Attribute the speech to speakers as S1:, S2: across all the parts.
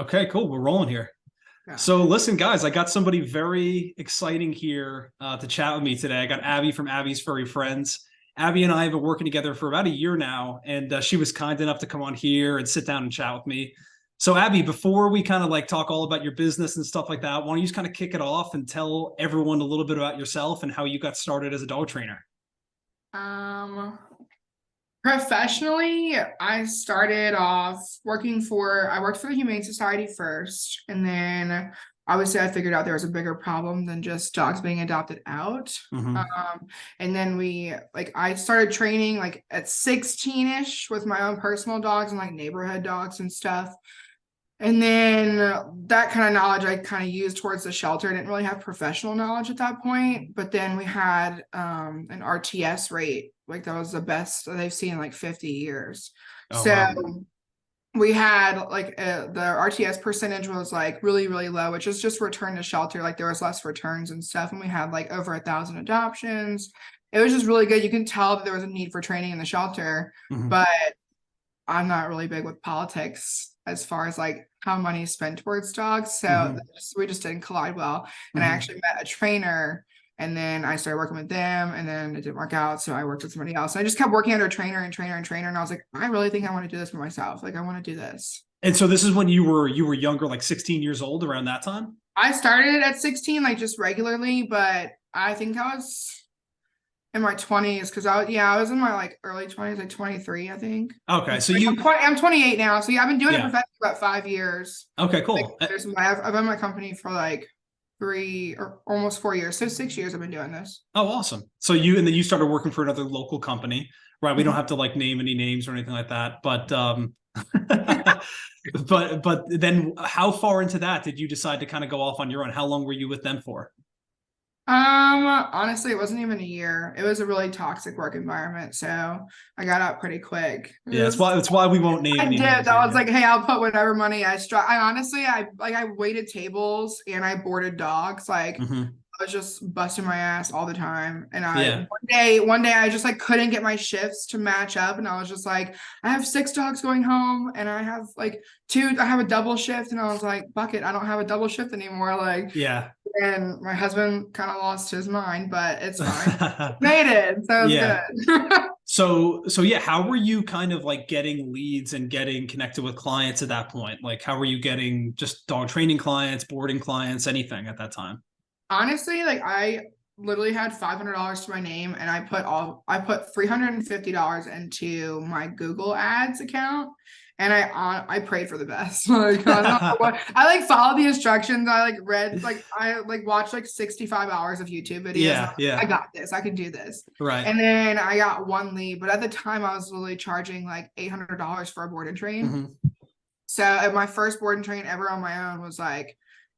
S1: Okay, cool. We're rolling here.
S2: Yeah.
S1: So listen, guys, I got somebody very exciting here to chat with me today. I got Abby from Abby's Furry Friends. Abby and I have been working together for about a year now, and she was kind enough to come on here and sit down and chat with me. So Abby, before we kind of like talk all about your business and stuff like that, why don't you just kind of kick it off and tell everyone a little bit about yourself and how you got started as a dog trainer?
S2: Um, Professionally, I started off I worked for the Humane Society first, and then obviously I figured out there was a bigger problem than just dogs being adopted out.
S1: Mm-hmm.
S2: And then I started training like at 16-ish with my own personal dogs and like neighborhood dogs and stuff. And then that kind of knowledge I kind of used towards the shelter. I didn't really have professional knowledge at that point, but then we had an RTS rate, like that was the best they've seen in like 50 years.
S1: Oh,
S2: So
S1: wow.
S2: we had the RTS percentage was like really, really low, which is just return to shelter. Like there was less returns and stuff. And we had like over 1,000 adoptions. It was just really good. You can tell that there was a need for training in the shelter,
S1: Mm-hmm.
S2: but I'm not really big with politics as far as like how money is spent towards dogs. So we just didn't collide well. And I actually met a trainer, and then I started working with them, and then it didn't work out. So I worked with somebody else. And I just kept working under a trainer and trainer and trainer. And I was like, I really think I want to do this for myself. Like I want to do this.
S1: And so this is when you were younger, like 16 years old, around that time?
S2: I started at 16, like just regularly, but I think I was in my 20s because I was in my like early 20s, like 23, I think.
S1: Okay, so
S2: I'm 28 now, so yeah, I've been doing it
S1: Yeah.
S2: professionally for about 5 years.
S1: Okay, cool.
S2: I've been in my company for like 3 or almost 4 years, so 6 years I've been doing this.
S1: Oh, awesome. So then you started working for another local company, right? We don't have to like name any names or anything like that, but but then how far into that did you decide to kind of go off on your own? How long were you with them for?
S2: Honestly, it wasn't even a year. It was a really toxic work environment, so I got out pretty quick.
S1: Yeah, that's why we won't name any names.
S2: I was like, hey, I'll put whatever money I honestly, I waited tables and I boarded dogs. Like I was just busting my ass all the time. And one day I just like couldn't get my shifts to match up. And I was just like, I have 6 dogs going home and I have like I have a double shift. And I was like, fuck it, I don't have a double shift anymore. Like,
S1: Yeah.
S2: And my husband kind of lost his mind, but it's fine. Made it. So it's good.
S1: So yeah, how were you kind of like getting leads and getting connected with clients at that point? Like how were you getting just dog training clients, boarding clients, anything at that time?
S2: Honestly, like I literally had $500 to my name, and I put $350 into my Google Ads account, and I prayed for the best. Like I don't know what, I like followed the instructions. I like read I watched like 65 hours of YouTube videos.
S1: Yeah.
S2: I got this. I can do this.
S1: Right.
S2: And then I got one lead, but at the time I was literally charging like $800 for a board and train. So my first board and train ever on my own was like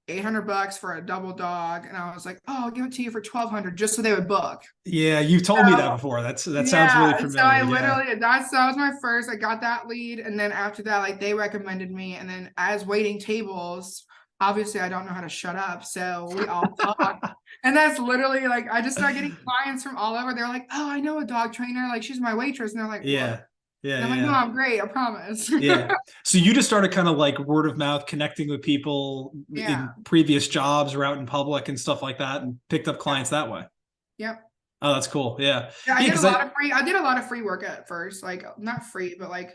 S2: $800 for a double dog, and I was like, "Oh, I'll give it to you for $1,200 just so they would book."
S1: Yeah, you've told me that before. That sounds really familiar.
S2: So I literally that was my first. I got that lead, and then after that, like they recommended me, and then as waiting tables, obviously I don't know how to shut up, so we all talk, and that's literally like I just started getting clients from all over. They're like, "Oh, I know a dog trainer. Like she's my waitress," and they're like,
S1: "Yeah." Yeah,
S2: I'm like, no, I'm great. I promise.
S1: Yeah. So you just started kind of like word of mouth, connecting with people in previous jobs or out in public and stuff like that, and picked up clients that way.
S2: Yep.
S1: Oh, that's cool. Yeah.
S2: I did a lot of free work at first, like not free, but like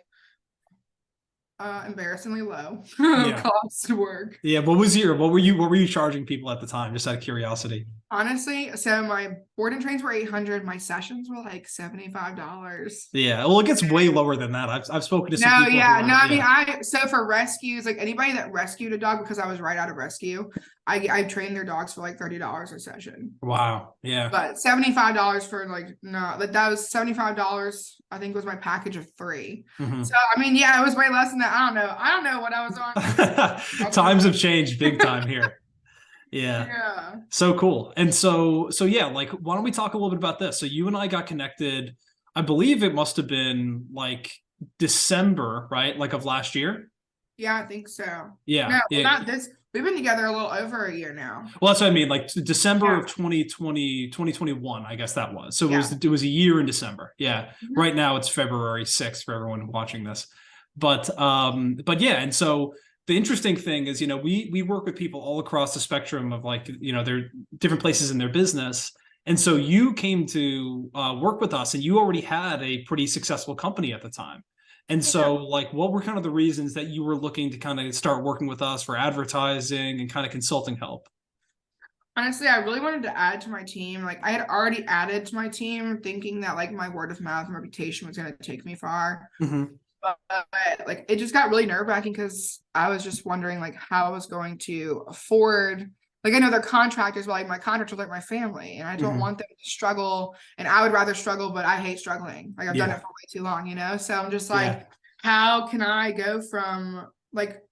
S2: embarrassingly low cost work.
S1: Yeah. What were you charging people at the time? Just out of curiosity.
S2: Honestly, so my board and trains were $800. My sessions were like $75.
S1: Yeah, well, it gets way lower than that. I've spoken to some people.
S2: I mean, so for rescues, like anybody that rescued a dog, because I was right out of rescue, I trained their dogs for like $30 a session.
S1: Wow. Yeah.
S2: But $75 for like that was $75. I think was my package of 3. So I mean, yeah, it was way less than that. I don't know what I was on.
S1: Times have changed big time here. Yeah. So cool. And so yeah, like why don't we talk a little bit about this? So you and I got connected, I believe it must have been like December, right? Like of last year?
S2: Yeah, I think so.
S1: Yeah.
S2: No, not this. We've been together a little over a year now.
S1: Well, that's what I mean. Like December of 2021, I guess that was. So it was a year in December. Yeah. Right now it's February 6th for everyone watching this. But yeah, and so the interesting thing is, we work with people all across the spectrum of like, their different places in their business. And so you came to work with us and you already had a pretty successful company at the time. And so like, what were kind of the reasons that you were looking to kind of start working with us for advertising and kind of consulting help?
S2: Honestly, I really wanted to add to my team. Like I had already added to my team thinking that like my word of mouth and reputation was going to take me far.
S1: Mm-hmm.
S2: But like it just got really nerve-wracking because I was just wondering like how I was going to afford, like I know they're contractors, but like my contractors are like my family and I don't want them to struggle, and I would rather struggle, but I hate struggling. Like I've done it for way too long, so I'm just like, how can I go from like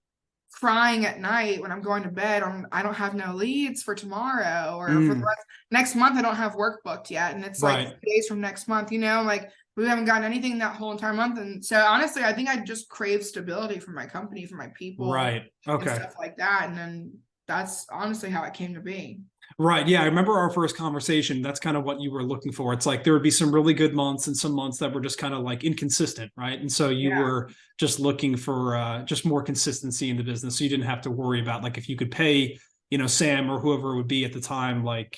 S2: crying at night when I'm going to bed on I don't have no leads for tomorrow or for the next month, I don't have work booked yet, and it's like days from next month, like we haven't gotten anything that whole entire month. And so honestly, I think I just crave stability for my company, for my people,
S1: Right. Okay.
S2: and stuff like that. And then that's honestly how it came to be.
S1: Right. Yeah. I remember our first conversation. That's kind of what you were looking for. It's like there would be some really good months and some months that were just kind of like inconsistent. Right. And so you were just looking for just more consistency in the business. So you didn't have to worry about like if you could pay, Sam or whoever it would be at the time, like,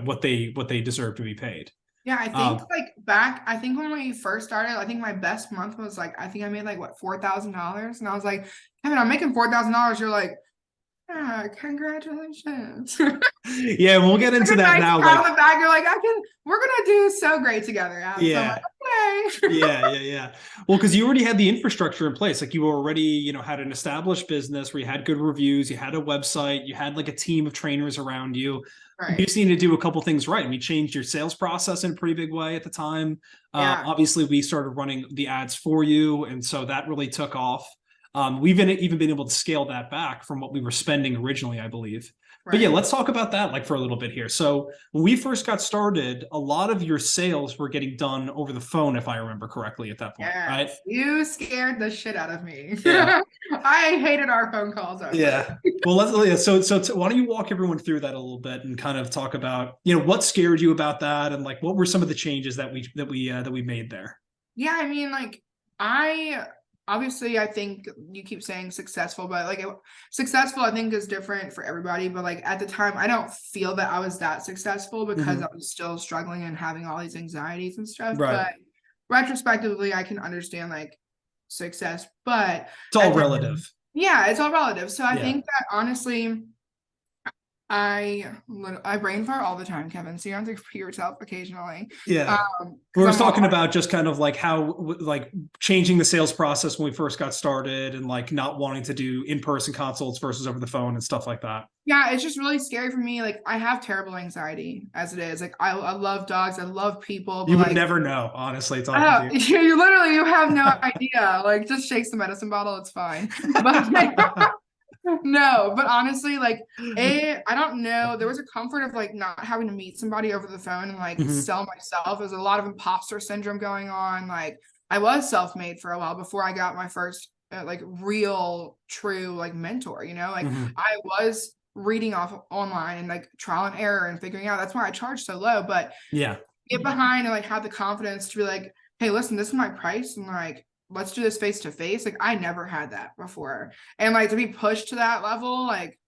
S1: what they deserve to be paid.
S2: Yeah, I think I think when we first started, I think my best month was like, I think I made like what, $4,000. And I was like, Kevin, I'm making $4,000. You're like, congratulations.
S1: Yeah, we'll get into that now.
S2: Like, on the back, you're like, we're gonna do so great together.
S1: Yeah. So like, okay. Yeah. Well, because you already had the infrastructure in place. Like you already, had an established business where you had good reviews, you had a website, you had like a team of trainers around you. Right. You just need to do a couple things right. We changed your sales process in a pretty big way at the time. Obviously, we started running the ads for you, and so that really took off. We've even been able to scale that back from what we were spending originally, I believe. Right. But yeah, let's talk about that like for a little bit here. So when we first got started, a lot of your sales were getting done over the phone, if I remember correctly at that point, right?
S2: You scared the shit out of me. Yeah. I hated our phone calls.
S1: Yeah. Well, so why don't you walk everyone through that a little bit and kind of talk about, what scared you about that and like what were some of the changes that we made there?
S2: Yeah, I mean, like obviously I think you keep saying successful, but like successful I think is different for everybody. But like at the time, I don't feel that I was that successful because I was still struggling and having all these anxieties and stuff. Right. But retrospectively, I can understand like success, but
S1: it's all relative.
S2: Yeah, it's all relative. So I think that honestly, I brain fart all the time, Kevin. So you have to repeat yourself occasionally.
S1: Yeah. We were talking about just kind of like how like changing the sales process when we first got started and like not wanting to do in-person consults versus over the phone and stuff like that.
S2: Yeah, it's just really scary for me. Like I have terrible anxiety as it is. Like I love dogs. I love people. But
S1: you would never know, honestly.
S2: Talking to you. You have no idea. Like just shakes the medicine bottle. It's fine. But no, but honestly, like I don't know. There was a comfort of like not having to meet somebody over the phone and like sell myself. There's a lot of imposter syndrome going on. Like I was self-made for a while before I got my first like real true like mentor, like I was reading off online and like trial and error and figuring out. That's why I charge so low. But get behind and like have the confidence to be like, hey, listen, this is my price, and like let's do this face to face. Like I never had that before. And like to be pushed to that level, like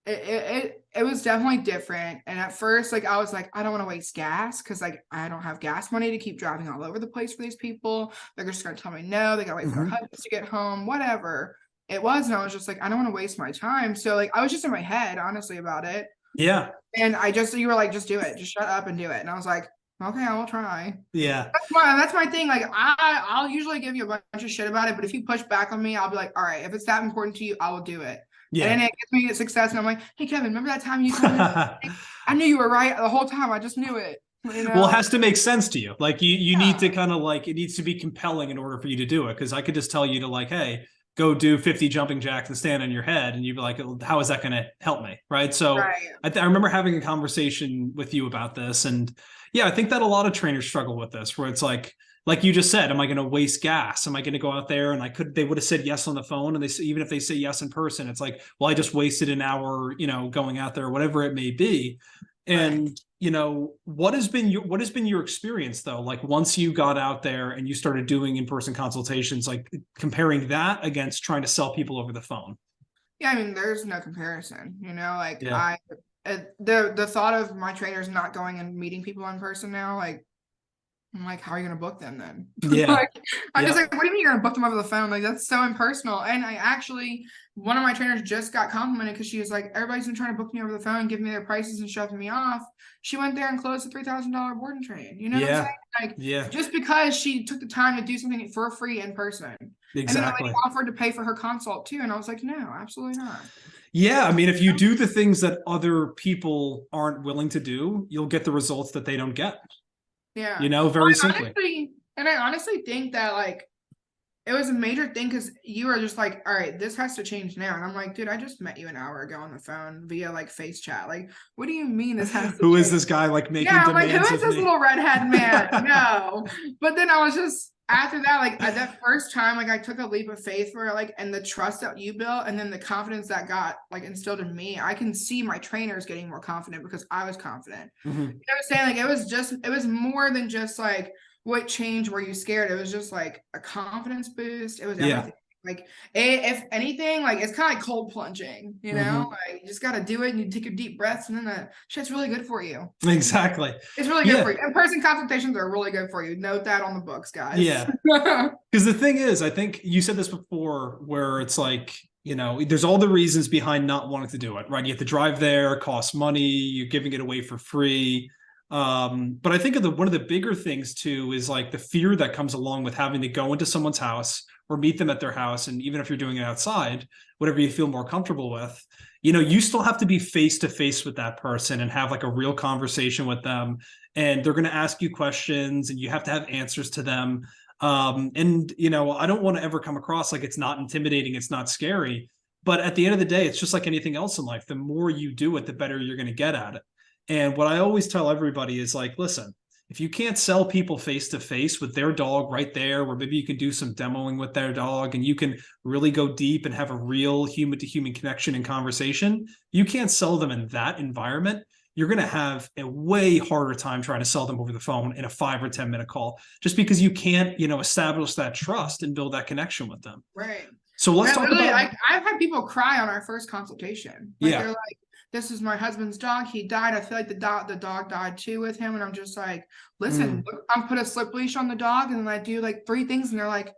S2: it was definitely different. And at first, like I was like, I don't want to waste gas because like I don't have gas money to keep driving all over the place for these people. They're just gonna tell me no, they gotta wait for their husbands to get home, whatever it was. And I was just like, I don't want to waste my time. So like I was just in my head, honestly, about it.
S1: Yeah.
S2: And you were like, just do it, just shut up and do it. And I was like, okay, I will try.
S1: Yeah.
S2: That's my thing. Like I'll usually give you a bunch of shit about it, but if you push back on me, I'll be like, all right, if it's that important to you, I will do it. Yeah. And it gets me success. And I'm like, hey Kevin, remember that time you told me? I knew you were right the whole time. I just knew it.
S1: Well, it has to make sense to you. Like you need to kind of like, it needs to be compelling in order for you to do it. Cause I could just tell you to like, hey, go do 50 jumping jacks and stand on your head. And you'd be like, how is that going to help me? Right. So I remember having a conversation with you about this. And yeah, I think that a lot of trainers struggle with this, where it's like you just said, am I going to waste gas? Am I going to go out there and they would have said yes on the phone. And even if they say yes in person, it's like, well, I just wasted an hour, going out there, whatever it may be.
S2: Right.
S1: And what has been your experience though? Like once you got out there and you started doing in-person consultations, like comparing that against trying to sell people over the phone.
S2: Yeah, I mean, there's no comparison, like
S1: Yeah.
S2: the thought of my trainers not going and meeting people in person now, like I'm like, how are you gonna book them then?
S1: Yeah.
S2: Like, I'm just
S1: Yeah.
S2: like, what do you mean you're gonna book them over the phone? Like, that's so impersonal. And I actually, one of my trainers just got complimented because she was like, everybody's been trying to book me over the phone, give me their prices and shoving me off. She went there and closed a $3,000 board and train. You know what I'm saying?
S1: Yeah.
S2: Like,
S1: Yeah.
S2: just because she took the time to do something for free in person. And then the lady
S1: Exactly.
S2: offered to pay for her consult too. And I was like, no, absolutely not.
S1: Yeah. I mean, if you do the things that other people aren't willing to do, you'll get the results that they don't get,
S2: Yeah.
S1: very simply.
S2: I honestly think that like it was a major thing because you were just like, all right, this has to change now. And I'm like, dude, I just met you an hour ago on the phone via like face chat. Like, what do you mean this has to
S1: Who is
S2: change?
S1: this guy like making
S2: Yeah, I'm like, who
S1: demands
S2: is
S1: of
S2: this
S1: me?
S2: little redhead man? No. But then I was just after that, like at that first time, like I took a leap of faith where like and the trust that you built and then the confidence that got like instilled in me, I can see my trainers getting more confident because I was confident.
S1: Mm-hmm.
S2: You know what I'm saying? Like it was more than just like what changed were you scared? It was just like a confidence boost. It was
S1: Yeah.
S2: everything. Like if anything, like it's kind of like cold plunging,
S1: Mm-hmm.
S2: like you just got to do it and you take your deep breaths and then the shit's really good for you.
S1: Exactly.
S2: It's really good for
S1: Yeah.
S2: you. In-person consultations are really good for you. Note that on the books, guys.
S1: Yeah. Because the thing is, I think you said this before, where it's like, there's all the reasons behind not wanting to do it, right? You have to drive there, it costs money, you're giving it away for free. But I think one of the bigger things too is like the fear that comes along with having to go into someone's house or meet them at their house. And even if you're doing it outside, whatever you feel more comfortable with, you still have to be face to face with that person and have like a real conversation with them. And they're going to ask you questions and you have to have answers to them. And I don't want to ever come across like it's not intimidating, it's not scary, but at the end of the day, it's just like anything else in life. The more you do it, the better you're going to get at it. And what I always tell everybody is like, listen, if you can't sell people face to face with their dog right there, where maybe you can do some demoing with their dog and you can really go deep and have a real human to human connection and conversation, you can't sell them in that environment. You're going to have a way harder time trying to sell them over the phone in a 5 or 10 minute call, just because you can't, establish that trust and build that connection with them.
S2: Right.
S1: So let's
S2: And
S1: talk
S2: literally,
S1: about.
S2: I've had people cry on our first consultation. Like
S1: Yeah.
S2: they're like, "This is my husband's dog. He died. I feel like the dog died too with him." And I'm just like, "Listen, I'm put a slip leash on the dog, and then I do like 3 things, and they're like,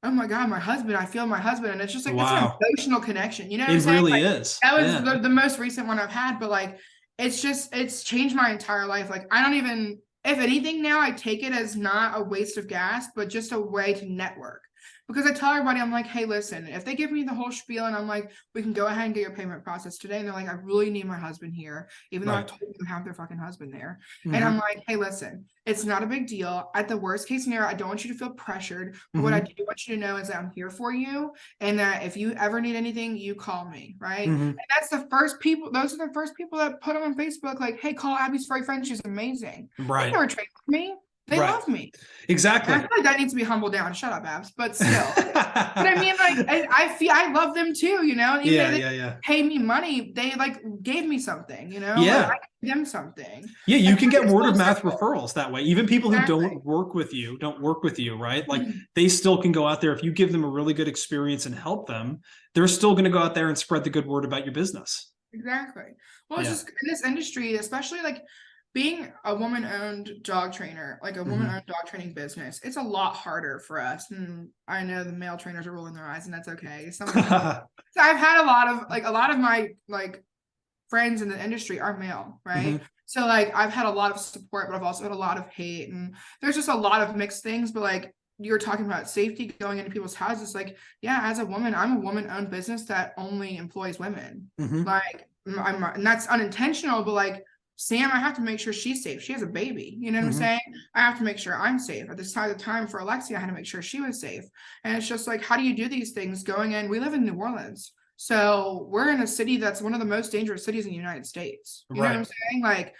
S2: oh my God, my husband, I feel my husband." And it's just like, that's an
S1: Wow.
S2: emotional connection. You know what I'm
S1: It
S2: saying?
S1: really
S2: Like
S1: is.
S2: that was
S1: Yeah.
S2: the most recent one I've had, but like, it's changed my entire life. Like I don't even, if anything now, I take it as not a waste of gas, but just a way to network. Because I tell everybody, I'm like, hey, listen, if they give me the whole spiel and I'm like, we can go ahead and get your payment process today. And they're like, I really need my husband here, even though I
S1: Right.
S2: told them to have their fucking husband there.
S1: Mm-hmm.
S2: And I'm like, hey, listen, it's not a big deal. At the worst case scenario, I don't want you to feel pressured. But what I do want you to know is that I'm here for you. And that if you ever need anything, you call me. Right.
S1: Mm-hmm.
S2: And that's the first people, those are the first people that put on Facebook, like, hey, call Abby's furry friend. She's amazing. They
S1: Right.
S2: never trained with me. They
S1: Right.
S2: love me.
S1: Exactly.
S2: And I feel like that needs to be humbled down. Shut up, Abs. But still. But I mean, like, I feel I love them too, And even if they pay me money, they like gave me something,
S1: Yeah.
S2: Like I gave them something.
S1: Yeah, you
S2: Like,
S1: can get
S2: it's
S1: word
S2: so
S1: of mouth
S2: simple.
S1: referrals that way. Even people who
S2: Exactly.
S1: don't work with you, right? Like they still can go out there. If you give them a really good experience and help them, they're still going to go out there and spread the good word about your business.
S2: Exactly. Well, it's just in this industry, especially like being a woman-owned dog trainer, like a woman-owned dog training business, it's a lot harder for us. And I know the male trainers are rolling their eyes, and that's okay. So I've had a lot of my like friends in the industry are male, right? So like I've had a lot of support, but I've also had a lot of hate, and there's just a lot of mixed things. But like you're talking about safety going into people's houses, like yeah, as a woman, I'm a woman-owned business that only employs women. Like and that's unintentional, but like Sam, I have to make sure she's safe. She has a baby. You know what I'm saying? I have to make sure I'm safe. At this time for Alexia, I had to make sure she was safe. And it's just like, how do you do these things going in? We live in New Orleans. So we're in a city that's one of the most dangerous cities in the United States. You know what I'm saying? Like,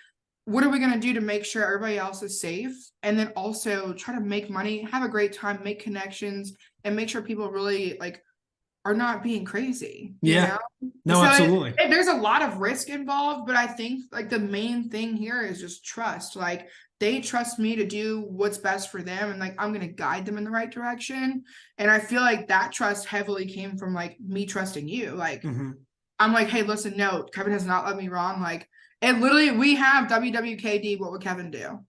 S2: what are we going to do to make sure everybody else is safe? And then also try to make money, have a great time, make connections, and make sure people really like are not being crazy, you
S1: Yeah.
S2: know?
S1: No,
S2: So
S1: absolutely.
S2: there's a lot of risk involved, but I think like the main thing here is just trust. Like they trust me to do what's best for them, and like I'm gonna guide them in the right direction. And I feel like that trust heavily came from like me trusting you. Like
S1: Hmm.
S2: I'm like, hey, listen, no, Kevin has not led me wrong. Like it literally, we have WWKD. What would Kevin do?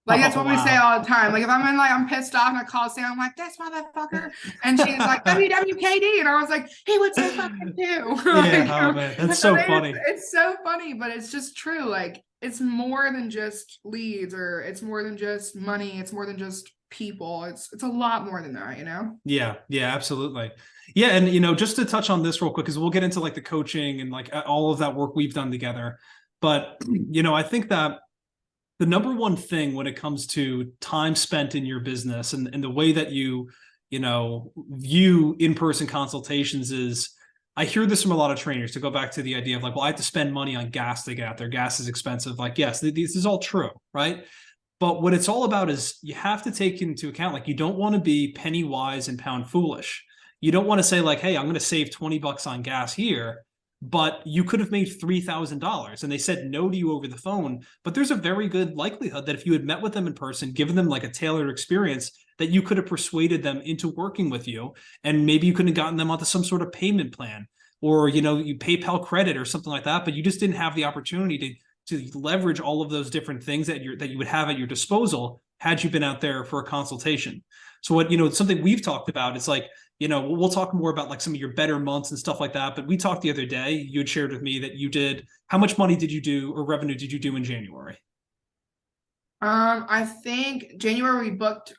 S2: Like that's
S1: Oh,
S2: what we say
S1: wow.
S2: all the time. Like if I'm in like I'm pissed off and I call Sam, I'm like, this motherfucker. And she's like, WWKD. And I was like, he would say fucking too.
S1: Yeah.
S2: Like,
S1: Oh, man. That's
S2: I
S1: so
S2: think
S1: funny.
S2: it's so funny, but it's just true. Like it's more than just leads, or it's more than just money. It's more than just people. It's a lot more than that, you know?
S1: Yeah, yeah, absolutely. Yeah, and just to touch on this real quick, because we'll get into like the coaching and like all of that work we've done together. But I think that the number one thing when it comes to time spent in your business and the way that view in-person consultations is, I hear this from a lot of trainers, to go back to the idea of like, well, I have to spend money on gas to get out there. Gas is expensive. Like, yes, this is all true, right? But what it's all about is you have to take into account, like, you don't want to be penny wise and pound foolish. You don't want to say like, hey, I'm going to save $20 on gas here, but you could have made $3,000 and they said no to you over the phone. But there's a very good likelihood that if you had met with them in person, given them like a tailored experience, that you could have persuaded them into working with you. And maybe you could have gotten them onto some sort of payment plan, or, you PayPal credit or something like that, but you just didn't have the opportunity to leverage all of those different things that you would have at your disposal had you been out there for a consultation. So what, something we've talked about is like, we'll talk more about like some of your better months and stuff like that. But we talked the other day, you had shared with me that how much money did you do, or revenue did you do in January?
S2: I think January we booked,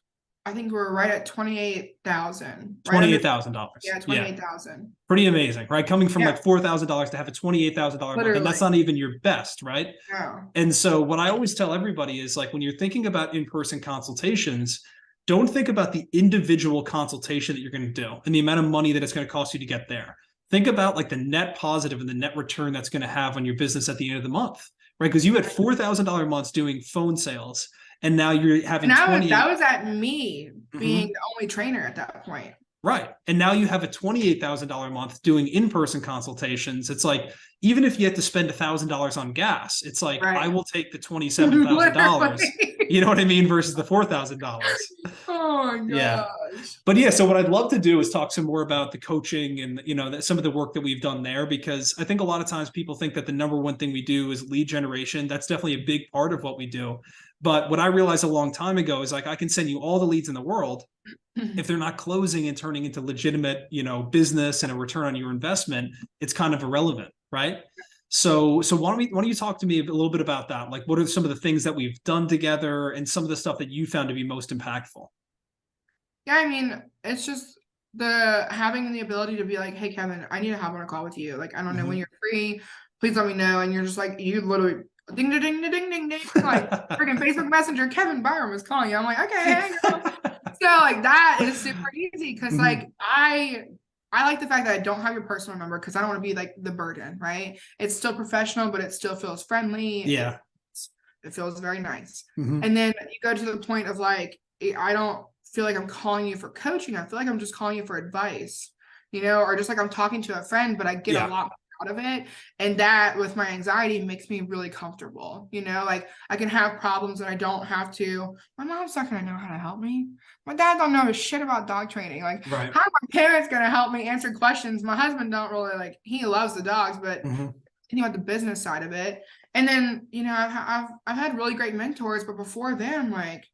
S2: I think we were right at 28,000. Right under,
S1: $28,000.
S2: yeah,
S1: Yeah.
S2: 28,000.
S1: Pretty amazing, right? Coming from
S2: Yeah,
S1: like $4,000 to have a $28,000 month, and that's
S2: literally.
S1: not even your best, right?
S2: No.
S1: And so what I always tell everybody is like, when you're thinking about in-person consultations, don't think about the individual consultation that you're going to do and the amount of money that it's going to cost you to get there. Think about like the net positive and the net return that's going to have on your business at the end of the month, right? Because you had $4,000 months doing phone sales, and now you're having
S2: And
S1: 20.
S2: that was at me being
S1: Mhm.
S2: the only trainer at that point.
S1: Right. And now you have a $28,000 month doing in-person consultations. It's like, even if you had to spend $1,000 on gas, it's like, I
S2: Right.
S1: will take the $27,000,
S2: Literally.
S1: you know what I mean, versus the $4,000.
S2: Oh my
S1: Yeah.
S2: gosh.
S1: But yeah, so what I'd love to do is talk some more about the coaching and, some of the work that we've done there, because I think a lot of times people think that the number one thing we do is lead generation. That's definitely a big part of what we do. But what I realized a long time ago is like, I can send you all the leads in the world. If they're not closing and turning into legitimate, business and a return on your investment, it's kind of irrelevant, right? So why don't you talk to me a little bit about that? Like, what are some of the things that we've done together and some of the stuff that you found to be most impactful?
S2: Yeah, I mean, it's just the having the ability to be like, hey Kevin, I need to hop on a call with you. Like, I don't know when
S1: Mhm.
S2: you're free. Please let me know. And you're just like, you literally ding ding ding ding ding ding, like freaking Facebook Messenger, Kevin Byron was calling you. I'm like, okay, hang on. So like that is super easy because
S1: Mhm.
S2: like I like the fact that I don't have your personal number because I don't want to be like the burden, right? It's still professional, but it still feels friendly.
S1: Yeah.
S2: It feels very nice.
S1: Mhm.
S2: And then you go to the point of like, I don't feel like I'm calling you for coaching. I feel like I'm just calling you for advice, or just like I'm talking to a friend, but I get a
S1: Yeah.
S2: lot out of it. And that with my anxiety makes me really comfortable, like I can have problems and I don't have to, my mom's not going to know how to help me. My dad don't know shit about dog training. Like
S1: Right.
S2: how are my parents going to help me answer questions? My husband don't really like, he loves the dogs, but
S1: Mhm.
S2: thinking about the business side of it. And then, I've had really great mentors, but before them, like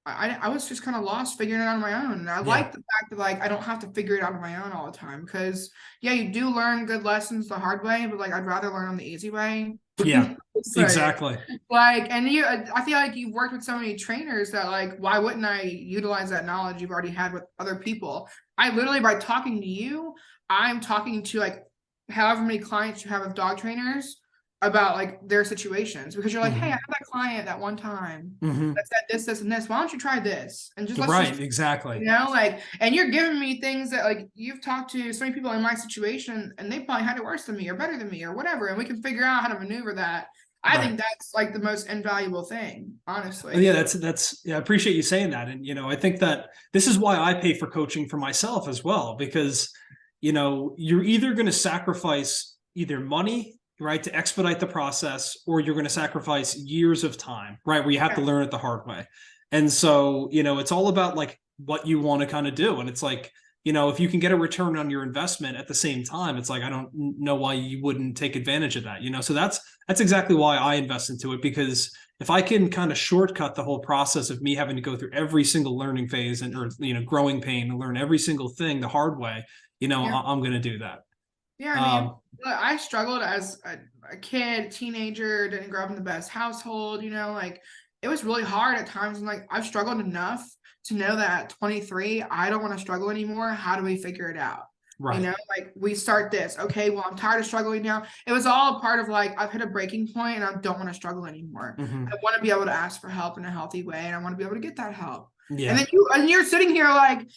S2: I was just kind of lost figuring it out on my own. And I
S1: Yeah.
S2: like the fact that like I don't have to figure it out on my own all the time. Cause yeah, you do learn good lessons the hard way, but like I'd rather learn them the easy way.
S1: Yeah.
S2: So,
S1: Exactly.
S2: like, and I feel like you've worked with so many trainers that like, why wouldn't I utilize that knowledge you've already had with other people? I literally, by talking to you, I'm talking to like however many clients you have of dog trainers about like their situations, because you're like, hey, I
S1: Mhm.
S2: had that client that one time
S1: Mhm.
S2: that said this, and this. Why don't you try this? And just let's
S1: Right.
S2: just,
S1: Exactly.
S2: like, and you're giving me things that like you've talked to so many people in my situation and they probably had it worse than me or better than me or whatever. And we can figure out how to maneuver that. I
S1: Right.
S2: think that's like the most invaluable thing, honestly.
S1: Yeah, yeah, I appreciate you saying that. And I think that this is why I pay for coaching for myself as well, because you're either going to sacrifice either money, right, to expedite the process, or you're going to sacrifice years of time, right, where you have to
S2: Yeah.
S1: learn it the hard way. And so, it's all about like what you want to kind of do. And it's like, if you can get a return on your investment at the same time, it's like I don't know why you wouldn't take advantage of that. So that's exactly why I invest into it, because if I can kind of shortcut the whole process of me having to go through every single learning phase and or growing pain and learn every single thing the hard way,
S2: Yeah.
S1: I'm going to do that.
S2: Yeah, I mean, I struggled as a kid, teenager, didn't grow up in the best household, like it was really hard at times. And like I've struggled enough to know that at 23, I don't want to struggle anymore. How do we figure it out?
S1: Right.
S2: Like we start this. Okay, well, I'm tired of struggling now. It was all a part of like I've hit a breaking point and I don't want to struggle anymore.
S1: Mm-hmm.
S2: I want to be able to ask for help in a healthy way, and I want to be able to get that help.
S1: Yeah.
S2: And then you're sitting here like,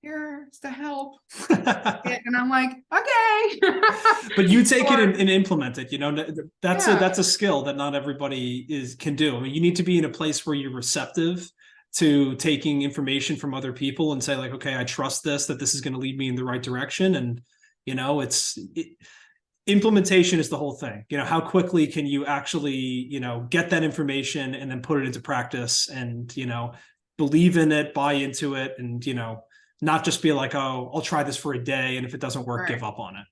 S2: here's the help. And I'm like, okay.
S1: But you take it and implement it. That's
S2: Yeah.
S1: that's a skill that not everybody can do. I mean, you need to be in a place where you're receptive to taking information from other people and say like, okay, I trust that this is going to lead me in the right direction. And implementation is the whole thing. How quickly can you actually get that information and then put it into practice and believe in it, buy into it, and not just be like, oh, I'll try this for a day, and if it doesn't work, give up on it.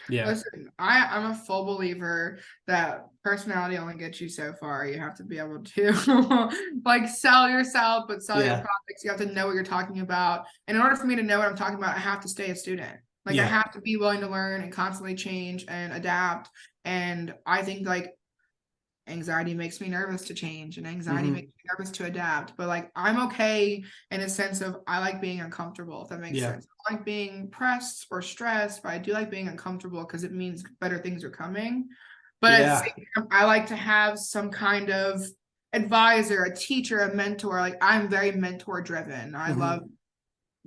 S2: Yeah. Listen, I'm a full believer that personality only gets you so far. You have to be able to like sell yourself, but sell your products. You have to know what you're talking about. And in order for me to know what I'm talking about, I have to stay a student. Like I have to be willing to learn and constantly change and adapt. And I think like anxiety makes me nervous to change, and anxiety makes me nervous to adapt. But like I'm okay in a sense of I like being uncomfortable, if that makes sense. I like being pressed or stressed, but I do like being uncomfortable because it means better things are coming. But at the same time, I like to have some kind of advisor, a teacher, a mentor. Like I'm very mentor driven. I love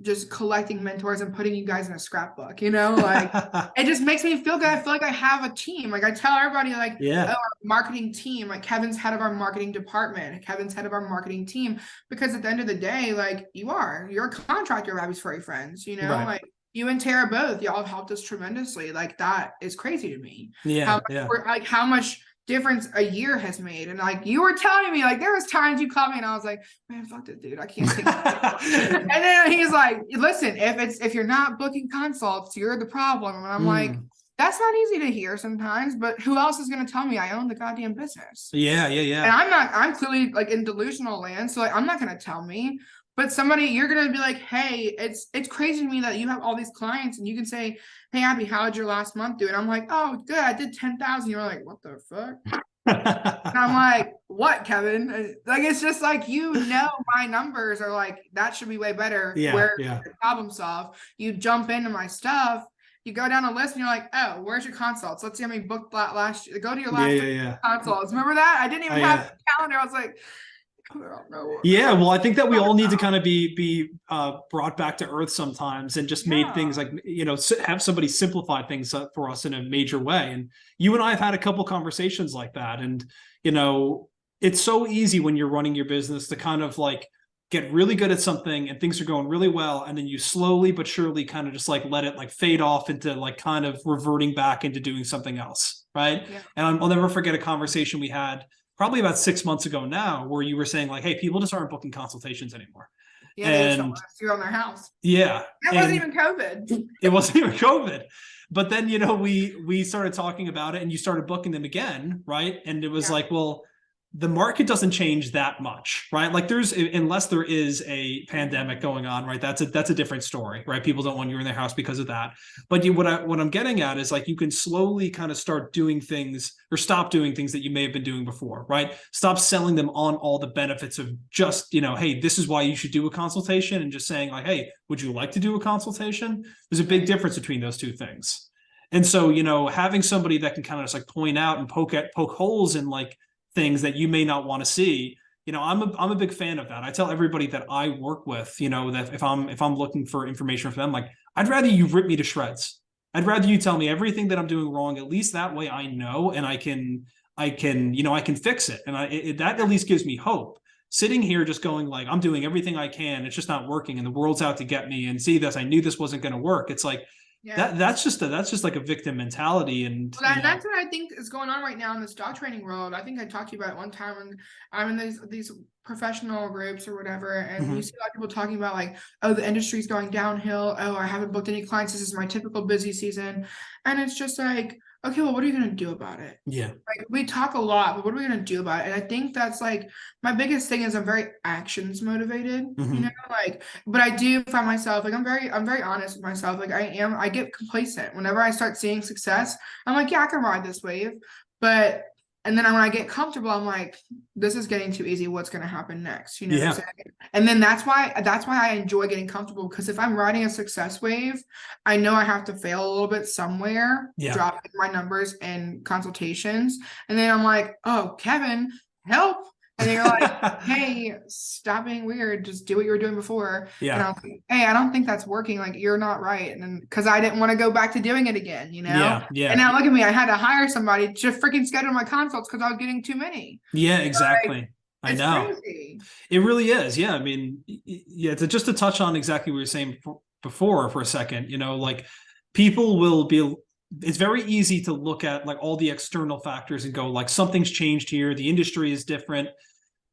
S2: just collecting mentors and putting you guys in a scrapbook, like it just makes me feel good. I feel like I have a team. Like I tell everybody like, oh, our marketing team, like Kevin's head of our marketing department, Kevin's head of our marketing team, because at the end of the day, like you're a contractor of Abby's Furry Friends, like you and Tara both, y'all have helped us tremendously. Like that is crazy to me. How much difference a year has made. And like you were telling me, like there was times you called me and I was like, man, fuck this dude, I can't take it. And then he's like, listen, if you're not booking consults, you're the problem. And I'm like, that's not easy to hear sometimes, but who else is going to tell me I own the goddamn business?
S1: Yeah.
S2: And I'm clearly like in delusional land, so like I'm not going to tell me. But somebody, you're going to be like, hey, it's crazy to me that you have all these clients and you can say, hey, Abby, how did your last month do? And I'm like, oh, good, I did 10,000. You're like, what the fuck? And I'm like, what, Kevin? Like, it's just like, my numbers are like, that should be way better. Where problem solve. You jump into my stuff, you go down a list and you're like, oh, where's your consults? Let's see how many booked that last year. Go to your last consults. Remember that? I didn't even have a calendar. I was like,
S1: yeah, well, I think that we all need to kind of be brought back to earth sometimes and just made things like, have somebody simplify things for us in a major way. And you and I have had a couple conversations like that. And, it's so easy when you're running your business to kind of like get really good at something and things are going really well. And then you slowly but surely kind of just like let it like fade off into like kind of reverting back into doing something else. Right. Yeah. And I'll never forget a conversation we had probably about 6 months ago now, where you were saying like, hey, people just aren't booking consultations anymore.
S2: Yeah, they just don't want to see you on their house.
S1: Yeah.
S2: That wasn't even COVID.
S1: It wasn't even COVID. But then, we started talking about it and you started booking them again, right? And it was like, well, the market doesn't change that much, right? Like unless there is a pandemic going on, right? That's a different story, right? People don't want you in their house because of that. But what I'm getting at is like, you can slowly kind of start doing things or stop doing things that you may have been doing before, right? Stop selling them on all the benefits of just, hey, this is why you should do a consultation, and just saying like, hey, would you like to do a consultation? There's a big difference between those two things. And so, having somebody that can kind of just like point out and poke holes in like things that you may not want to see, I'm a big fan of that. I tell everybody that I work with, that if I'm looking for information from them, like I'd rather you rip me to shreds. I'd rather you tell me everything that I'm doing wrong. At least that way I know, and I can I can, I can fix it. And that at least gives me hope. Sitting here just going like, I'm doing everything I can, it's just not working, and the world's out to get me, and see this, I knew this wasn't going to work. It's like,
S2: Yeah.
S1: that's just like a victim mentality. And
S2: Well, that's what I think is going on right now in this dog training world. I think I talked to you about it one time when I'm in these professional groups or whatever, and you see a lot of people talking about like, oh, the industry's going downhill. Oh, I haven't booked any clients. This is my typical busy season. And it's just like, okay, well, what are you going to do about it?
S1: Yeah.
S2: Like, we talk a lot, but what are we going to do about it? And I think that's like my biggest thing is I'm very actions motivated, like, but I do find myself like, I'm very honest with myself. Like I get complacent whenever I start seeing success. I'm like, yeah, I can ride this wave. But, and then when I get comfortable, I'm like, this is getting too easy. What's going to happen next? You know what I'm saying? And then that's why I enjoy getting comfortable, because if I'm riding a success wave, I know I have to fail a little bit somewhere, dropping my numbers and consultations. And then I'm like, oh, Kevin, help. And then you're like, hey, stop being weird. Just do what you were doing before.
S1: Yeah.
S2: And I'm like, hey, I don't think that's working. Like, you're not right. And then because I didn't want to go back to doing it again,
S1: Yeah.
S2: And now look at me. I had to hire somebody to freaking schedule my consults because I was getting too many.
S1: Yeah, exactly. I know.
S2: Crazy.
S1: It really is. Yeah. I mean, just to touch on exactly what you were saying before for a second, like people will be, it's very easy to look at like all the external factors and go like, something's changed here. The industry is different.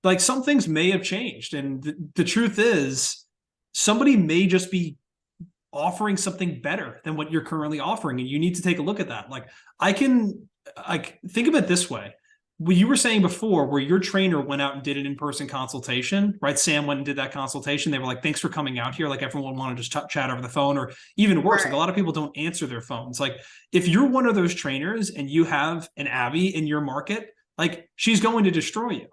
S1: Like some things may have changed. And the truth is somebody may just be offering something better than what you're currently offering. And you need to take a look at that. Like I think of it this way. What you were saying before, where your trainer went out and did an in-person consultation, right? Sam went and did that consultation. They were like, thanks for coming out here. Like everyone wanted to just chat over the phone, or even worse, like a lot of people don't answer their phones. Like if you're one of those trainers and you have an Abby in your market, like she's going to destroy you.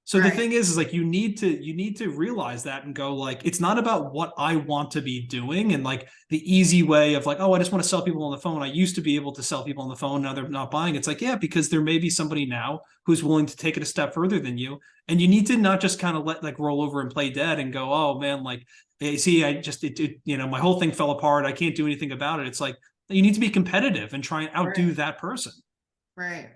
S1: So the thing is like you need to realize that and go like, it's not about what I want to be doing and like the easy way of like, oh, I just want to sell people on the phone. I used to be able to sell people on the phone. Now they're not buying. It's like, yeah, because there may be somebody now who's willing to take it a step further than you. And you need to not just kind of let like roll over and play dead and go, oh man, like, hey, see, my whole thing fell apart. I can't do anything about it. It's like, you need to be competitive and try and outdo that person.
S2: Right.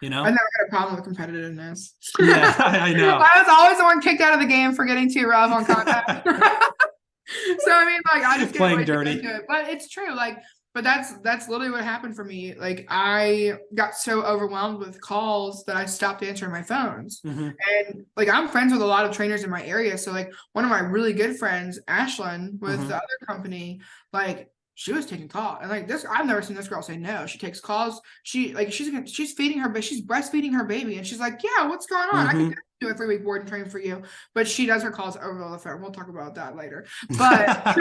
S1: I've
S2: never had a problem with competitiveness.
S1: Yeah, I know.
S2: I was always the one kicked out of the game for getting too rough on contact. So I mean, like I just get
S1: playing dirty.
S2: But it's true. Like, but that's literally what happened for me. Like I got so overwhelmed with calls that I stopped answering my phones. And like I'm friends with a lot of trainers in my area. So like one of my really good friends, Ashlyn, with the other company, like she was taking calls, and like this, I've never seen this girl say no. She takes calls. She's feeding her, she's breastfeeding her baby, and she's like, yeah, what's going on? I can do a 3-week board and train for you. But she does her calls over the phone. We'll talk about that later. But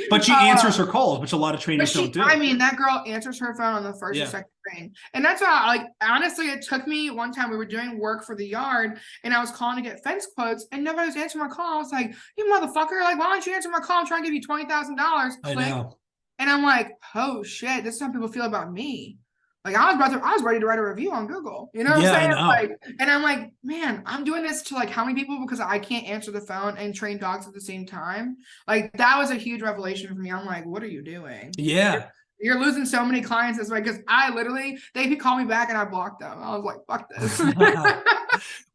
S1: but she answers her calls, which a lot of trainers don't do.
S2: I mean, that girl answers her phone on the first or second ring. And that's why, like, honestly, it took me one time, we were doing work for the yard, and I was calling to get fence quotes, and nobody was answering my call. I was like, you motherfucker, like, why don't you answer my call? I'm trying to give you $20,000.
S1: I know.
S2: And I'm like, oh shit, this is how people feel about me. Like I was ready to write a review on Google. You know what I'm saying? Like, and I'm like, man, I'm doing this to like how many people because I can't answer the phone and train dogs at the same time. Like that was a huge revelation for me. I'm like, what are you doing?
S1: Yeah.
S2: You're losing so many clients this way, because they could call me back and I blocked them. I was like, fuck this.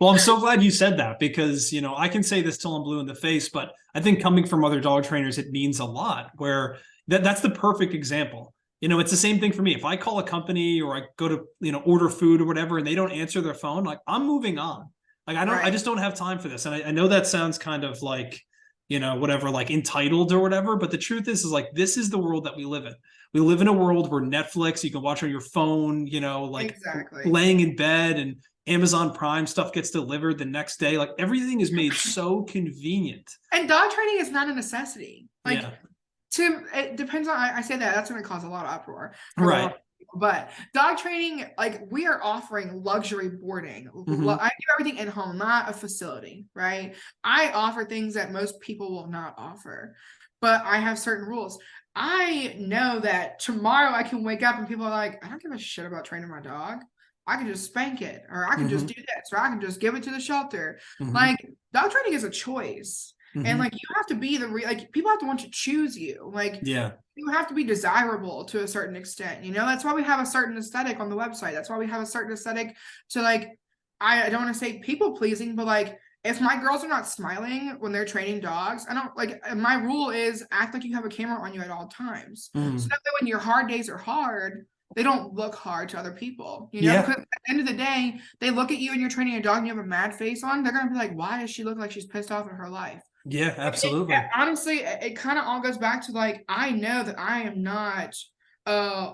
S1: Well, I'm so glad you said that, because, I can say this till I'm blue in the face, but I think coming from other dog trainers, it means a lot, where that's the perfect example. It's the same thing for me. If I call a company or I go to, order food or whatever, and they don't answer their phone, like I'm moving on. Like I just don't have time for this. And I know that sounds kind of like, whatever, like entitled or whatever. But the truth is like, this is the world that we live in. We live in a world where Netflix, you can watch on your phone, like laying in bed, and Amazon Prime stuff gets delivered the next day. Like everything is made so convenient.
S2: And dog training is not a necessity. Like it depends on, I say that's going to cause a lot of uproar.
S1: Right.
S2: But dog training, like we are offering luxury boarding. I do everything in home, not a facility, right? I offer things that most people will not offer, but I have certain rules. I know that tomorrow I can wake up and people are like, I don't give a shit about training my dog. I can just spank it, or I can just do this, or I can just give it to the shelter. Like dog training is a choice. And
S1: Mhm.
S2: like, you have to be like, people have to want to choose you. Like,
S1: Yeah.
S2: you have to be desirable to a certain extent. That's why we have a certain aesthetic on the website. That's why we have a certain aesthetic to like, I don't want to say people pleasing, but like, if my girls are not smiling when they're training dogs, I don't like, my rule is act like you have a camera on you at all times. So
S1: Mm.
S2: that way when your hard days are hard, they don't look hard to other people,
S1: Yeah.
S2: because at the end of the day, they look at you and you're training a dog and you have a mad face on, they're gonna be like, why does she look like she's pissed off in her life?
S1: Yeah,
S2: It
S1: absolutely.
S2: honestly, it kind of all goes back to like, I know that I am not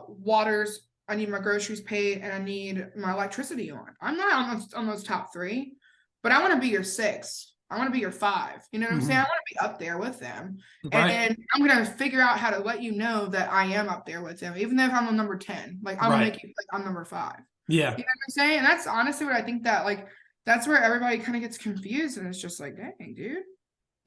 S2: Waters. I need my groceries paid and I need my electricity on. I'm not on those top three, but I want to be your six. I want to be your five. You know what I'm saying? I
S1: Mhm.
S2: want to be up there with them.
S1: Right.
S2: And I'm gonna figure out how to let you know that I am up there with them, even if I'm on number 10. Like, I will
S1: Right.
S2: make you like I'm number 5.
S1: Yeah.
S2: You know what I'm saying? And that's honestly what I think, that like, that's where everybody kind of gets confused, and it's just like, dang, dude,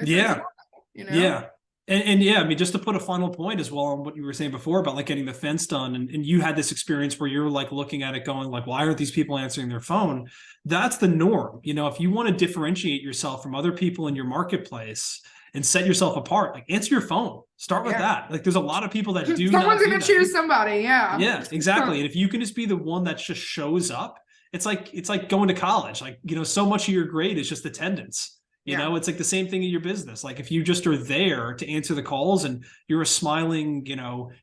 S2: it's
S1: Yeah.
S2: normal, you know?
S1: Yeah. And yeah, I mean, just to put a final point as well on what you were saying before about like getting the fence done, and you had this experience where you're like looking at it going like, why aren't these people answering their phone? That's the norm. If you want to differentiate yourself from other people in your marketplace and set yourself apart, like answer your phone. Start with
S2: Yeah.
S1: that. Like there's a lot of people that do
S2: Someone's
S1: not do
S2: gonna
S1: that.
S2: choose somebody, yeah.
S1: Yeah, exactly. And if you can just be the one that just shows up, it's like going to college. Like, so much of your grade is just attendance.
S2: Yeah.
S1: It's like the same thing in your business. Like if you just are there to answer the calls and you're a smiling,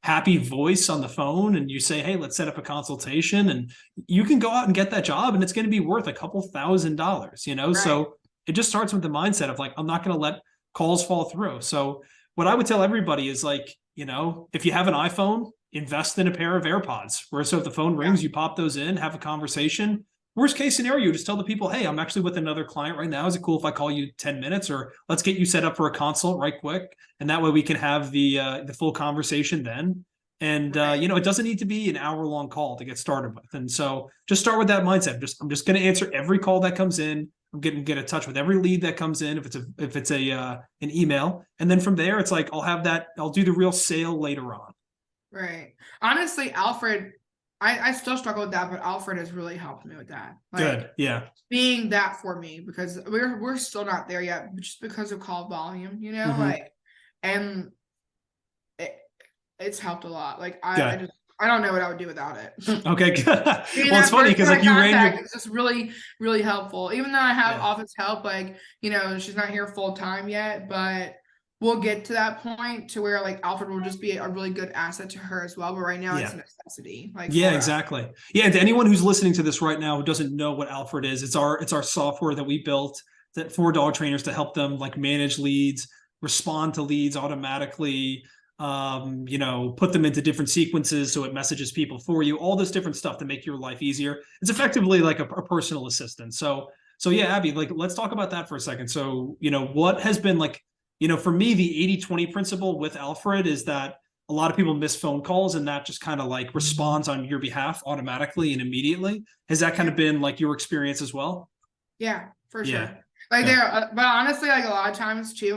S1: happy voice on the phone and you say, hey, let's set up a consultation, and you can go out and get that job and it's going to be worth a couple $1,000s.
S2: Right.
S1: So it just starts with the mindset of like, I'm not going to let calls fall through. So what I would tell everybody is like, if you have an iPhone, invest in a pair of AirPods where so if the phone
S2: Yeah.
S1: rings, you pop those in, have a conversation. Worst case scenario, just tell the people, hey, I'm actually with another client right now. Is it cool if I call you 10 minutes, or let's get you set up for a consult right quick? And that way we can have the full conversation then. And
S2: Right.
S1: it doesn't need to be an hour-long call to get started with. And so just start with that mindset. I'm just going to answer every call that comes in. I'm getting get in touch with every lead that comes in, if it's a an email. And then from there, it's like I'll do the real sale later on.
S2: Right. Honestly, Alfred, I still struggle with that, but Alfred has really helped me with that. Like,
S1: Good. Yeah.
S2: being that for me, because we're still not there yet, just because of call volume,
S1: Mm-hmm.
S2: like, and it, it's helped a lot. Like, I
S1: Good.
S2: just, I don't know what I would do without it.
S1: Okay, good.
S2: Being
S1: Well, it's
S2: that
S1: funny
S2: first
S1: because
S2: point
S1: like
S2: of
S1: you ran
S2: contact
S1: your
S2: is just really, really helpful. Even though I have
S1: yeah.
S2: office help, like, she's not here full time yet, but we'll get to that point to where like Alfred will just be a really good asset to her as well. But right now it's
S1: Yeah.
S2: a necessity, like,
S1: Yeah,
S2: for us.
S1: exactly. Yeah, and to anyone who's listening to this right now who doesn't know what Alfred is, it's our software that we built that for dog trainers to help them like manage leads, respond to leads automatically, put them into different sequences so it messages people for you, all this different stuff to make your life easier. It's effectively like a personal assistant. So yeah, Abby, like let's talk about that for a second. So, what has been like, for me, the 80/20 principle with Alfred is that a lot of people miss phone calls and that just kind of like responds on your behalf automatically and immediately. Has that kind
S2: Yeah.
S1: of been like your experience as well?
S2: Yeah, for
S1: Yeah.
S2: sure. Like,
S1: Good.
S2: but honestly, like, a lot of times too,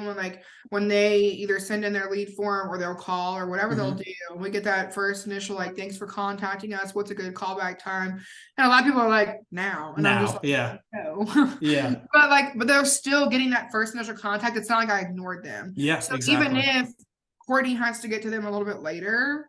S2: when they either send in their lead form or they'll call or whatever they'll
S1: Mm-hmm.
S2: do, we get that first initial like, thanks for contacting us. What's a good callback time? And a lot of people are like, now, and I'm just
S1: Now.
S2: like,
S1: Yeah.
S2: no.
S1: Yeah.
S2: But they're still getting that first initial contact. It's not like I ignored them.
S1: Yeah.
S2: So even
S1: Exactly.
S2: if Courtney has to get to them a little bit later,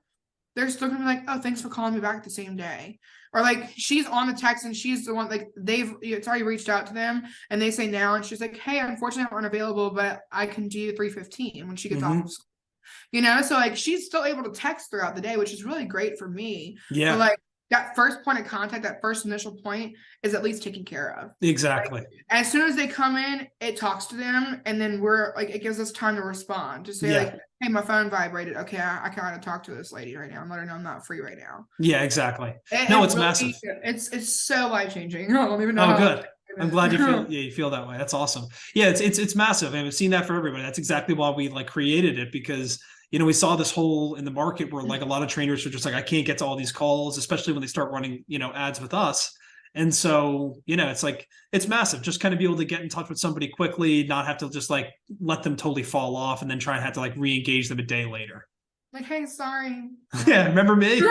S2: they're still gonna be like, oh, thanks for calling me back the same day. Or like, she's on the text and she's the one, like, it's already reached out to them and they say now, and she's like, hey, unfortunately I'm unavailable, but I can do 3:15 when she gets off
S1: Mm-hmm.
S2: of school. So like, she's still able to text throughout the day, which is really great for me. But
S1: Yeah.
S2: like, that first point of contact, that first initial point is at least taken care of.
S1: Exactly.
S2: As soon as they come in, it talks to them, and then we're like, it gives us time to respond, to say
S1: Yeah.
S2: like, hey, my phone vibrated. Okay, I gotta talk to this lady right now and let her know I'm not free right now.
S1: Yeah. Exactly. No,
S2: It
S1: it's
S2: really,
S1: massive.
S2: it's so life changing. I don't even know
S1: Oh,
S2: how else
S1: good.
S2: to
S1: I'm glad you feel
S2: explain
S1: yeah, you feel that way. That's awesome. Yeah, it's massive. And we've seen that for everybody. That's exactly why we like created it, because we saw this hole in the market where like a lot of trainers are just like, I can't get to all these calls, especially when they start running, ads with us. And so, it's like it's massive. Just kind of be able to get in touch with somebody quickly, not have to just like let them totally fall off and then try and have to like re-engage them a day later.
S2: like, hey, sorry.
S1: Yeah, remember me?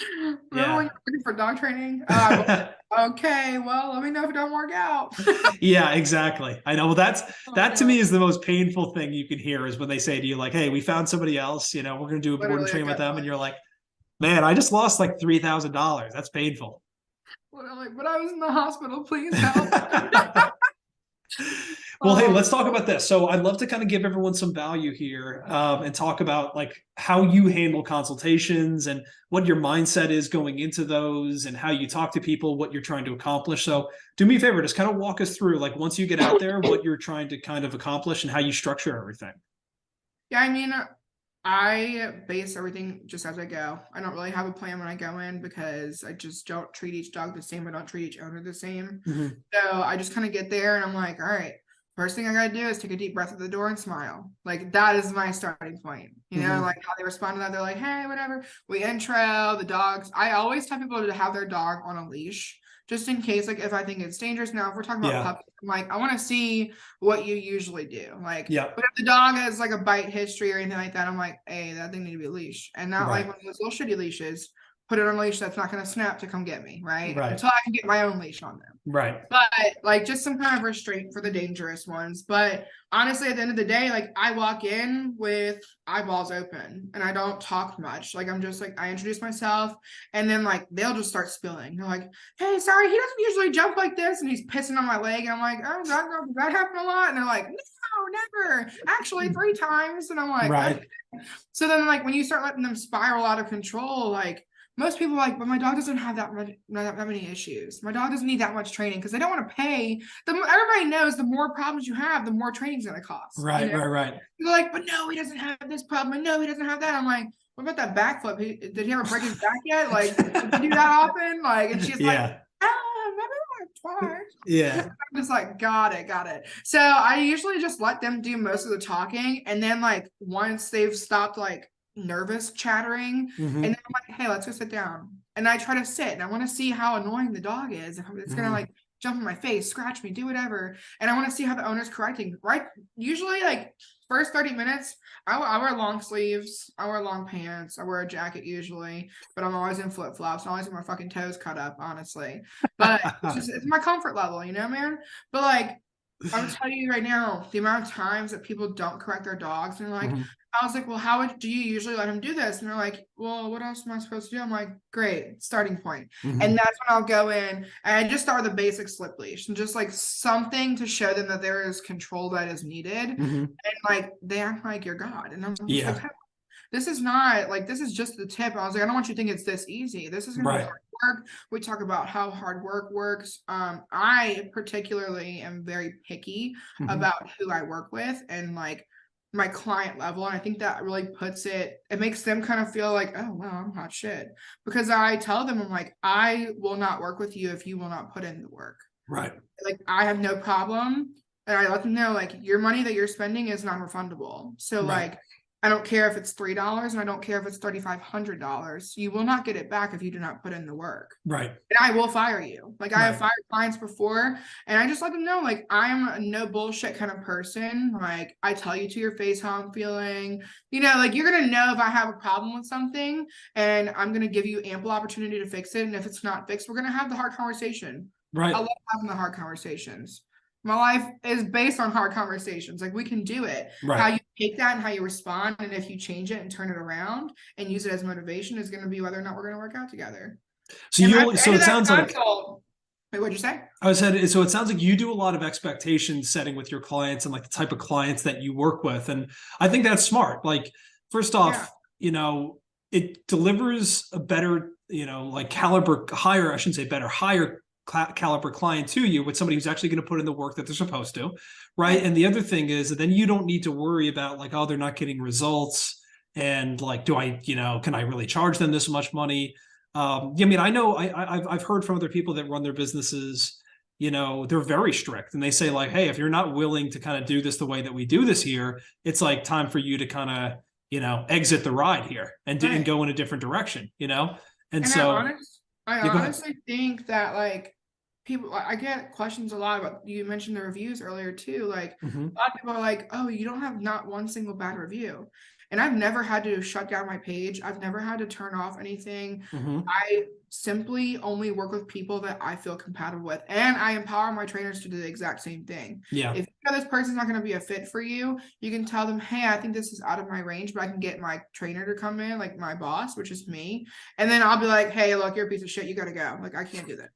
S2: Remember when
S1: Yeah.
S2: you were looking for dog training? Okay, well, let me know if it don't work out.
S1: Yeah, exactly. I know. Well,
S2: Oh
S1: that to me
S2: god,
S1: is the most painful thing you can hear is when they say to you, like, "Hey, we found somebody else. You know, we're going to do a board and
S2: literally a
S1: train with
S2: gut
S1: them," and you're
S2: punch.
S1: like, "Man, I just lost like $3,000. That's painful."
S2: What I'm like, but I was in the hospital. Please help.
S1: Well, hey,
S2: Oh
S1: let's talk about this. So I'd love to kind of give everyone some value here, and talk about like how you handle consultations and what your mindset is going into those and how you talk to people, what you're trying to accomplish. So do me a favor, just kind of walk us through like once you get out there, what you're trying to kind of accomplish and how you structure everything.
S2: yeah, I mean, I base everything just as I go. I don't really have a plan when I go in because I just don't treat each dog the same. I don't treat each owner the same.
S1: Mhm.
S2: So I just kind of get there and I'm like, all right, first thing I gotta do is take a deep breath at the door and smile. Like that is my starting point. You know,
S1: Mhm.
S2: like how they respond to that. They're like, hey, whatever. We intro the dogs. I always tell people to have their dog on a leash. Just in case, like if I think it's dangerous. Now, if we're talking about
S1: Yeah.
S2: puppies, I'm like, I want to see what you usually do. Like,
S1: Yeah.
S2: but if the dog has like a bite history or anything like that, I'm like, hey, that thing need to be a leash. And not like
S1: Right.
S2: one of those little shitty leashes. Put it on a leash that's not gonna snap to come get me, right?
S1: Right.
S2: Until I can get my own leash on them.
S1: Right.
S2: But like just some kind of restraint for the dangerous ones. But honestly, at the end of the day, like I walk in with eyeballs open and I don't talk much. Like I'm just like I introduce myself and then like they'll just start spilling. They're like, hey, sorry, he doesn't usually jump like this, and he's pissing on my leg. And I'm like, oh, that happened a lot. And they're like, no, never. Actually, 3 times. And I'm like, okay.
S1: Right.
S2: So then like when you start letting them spiral out of control, like most people are like, but my dog doesn't have that many issues. My dog doesn't need that much training because they don't want to pay. Everybody knows the more problems you have, the more training's going to cost. You
S1: Right.
S2: know,
S1: Right. Right.
S2: they're like, but no, he doesn't have this problem. And no, he doesn't have that. I'm like, what about that backflip? Did he ever break his back yet? Like, did he do that often? Like, and she's like,
S1: Yeah.
S2: maybe like twice.
S1: Yeah.
S2: I'm just like, got it, got it. So I usually just let them do most of the talking. And then like once they've stopped like nervous chattering, and then
S1: Hmm.
S2: I'm like, hey, let's go sit down. And I try to sit and I want to see how annoying the dog is. If it's gonna
S1: Hmm.
S2: like jump in my face, scratch me, do whatever. And I want to see how the owner's correcting. Right. Usually like first 30 minutes, I wear long sleeves, I wear long pants, I wear a jacket usually, but I'm always in flip-flops, I'm always with my fucking toes cut up, honestly. But it's my comfort level, you know, man. But like I would tell you right now, the amount of times that people don't correct their dogs, and they're like,
S1: Hmm.
S2: I was like, well, do you usually let them do this? And they're like, well, what else am I supposed to do? I'm like, great, starting point. And
S1: Hmm.
S2: that's when I'll go in and I just start with the basic slip leash and just like something to show them that there is control that is needed. And
S1: Hmm.
S2: like they act like you're God. And I'm just like,
S1: Yeah.
S2: this is not like this is just the tip. I was like, I don't want you to think it's this easy. This is gonna be
S1: Right.
S2: hard work. We talk about how hard work works. I particularly am very picky
S1: Hmm.
S2: about who I work with and like my client level. And I think that really it makes them kind of feel like, oh wow, I'm hot shit. Because I tell them, I'm like, I will not work with you if you will not put in the work.
S1: Right.
S2: Like I have no problem. And I let them know like your money that you're spending is non-refundable. So
S1: Right.
S2: like I don't care if it's $3 and I don't care if it's $3,500. You will not get it back if you do not put in the work.
S1: Right.
S2: And I will fire you. Like I have
S1: Right.
S2: fired clients before, and I just let them know like I'm a no bullshit kind of person. Like I tell you to your face how I'm feeling. You know, like you're gonna know if I have a problem with something, and I'm gonna give you ample opportunity to fix it. And if it's not fixed, we're gonna have the hard conversation. I
S1: Right.
S2: love having the hard conversations. My life is based on hard conversations. Like we can do it. How
S1: Right.
S2: you take that and how you respond, and if you change it and turn it around and use it as motivation, is going to be whether or not we're going to work out together.
S1: So
S2: And at
S1: you
S2: the end
S1: so
S2: of
S1: it
S2: that
S1: sounds like
S2: consult, wait, what'd you say?
S1: I said so it sounds like you do a lot of expectation setting with your clients and like the type of clients that you work with. And I think that's smart. Like, first
S2: Yeah,
S1: off, it delivers a better, like caliber higher, I shouldn't say better, higher caliber client to you with somebody who's actually going to put in the work that they're supposed to. Right.
S2: right.
S1: And the other thing is that then you don't need to worry about like, oh, they're not getting results. And like, can I really charge them this much money? I mean, I know I've heard from other people that run their businesses, they're very strict and they say like, hey, if you're not willing to kind of do this the way that we do this here, it's like time for you to kind of, exit the ride here and
S2: Right.
S1: go in a different direction. And
S2: And
S1: so,
S2: I
S1: yeah, go ahead.
S2: honestly think that like people, I get questions a lot about, you mentioned the reviews earlier too. Like
S1: Hmm.
S2: a lot of people are like, oh, you don't have not one single bad review. and I've never had to shut down my page. I've never had to turn off anything. I simply only work with people that I feel compatible with, and I empower my trainers to do the exact same thing.
S1: Yeah.
S2: If you know this person's not going to be a fit for you, you can tell them, hey, I think this is out of my range, but I can get my trainer to come in, like my boss, which is me, and then I'll be like, hey, look, you're a piece of shit, you got to go. Like, I can't do this.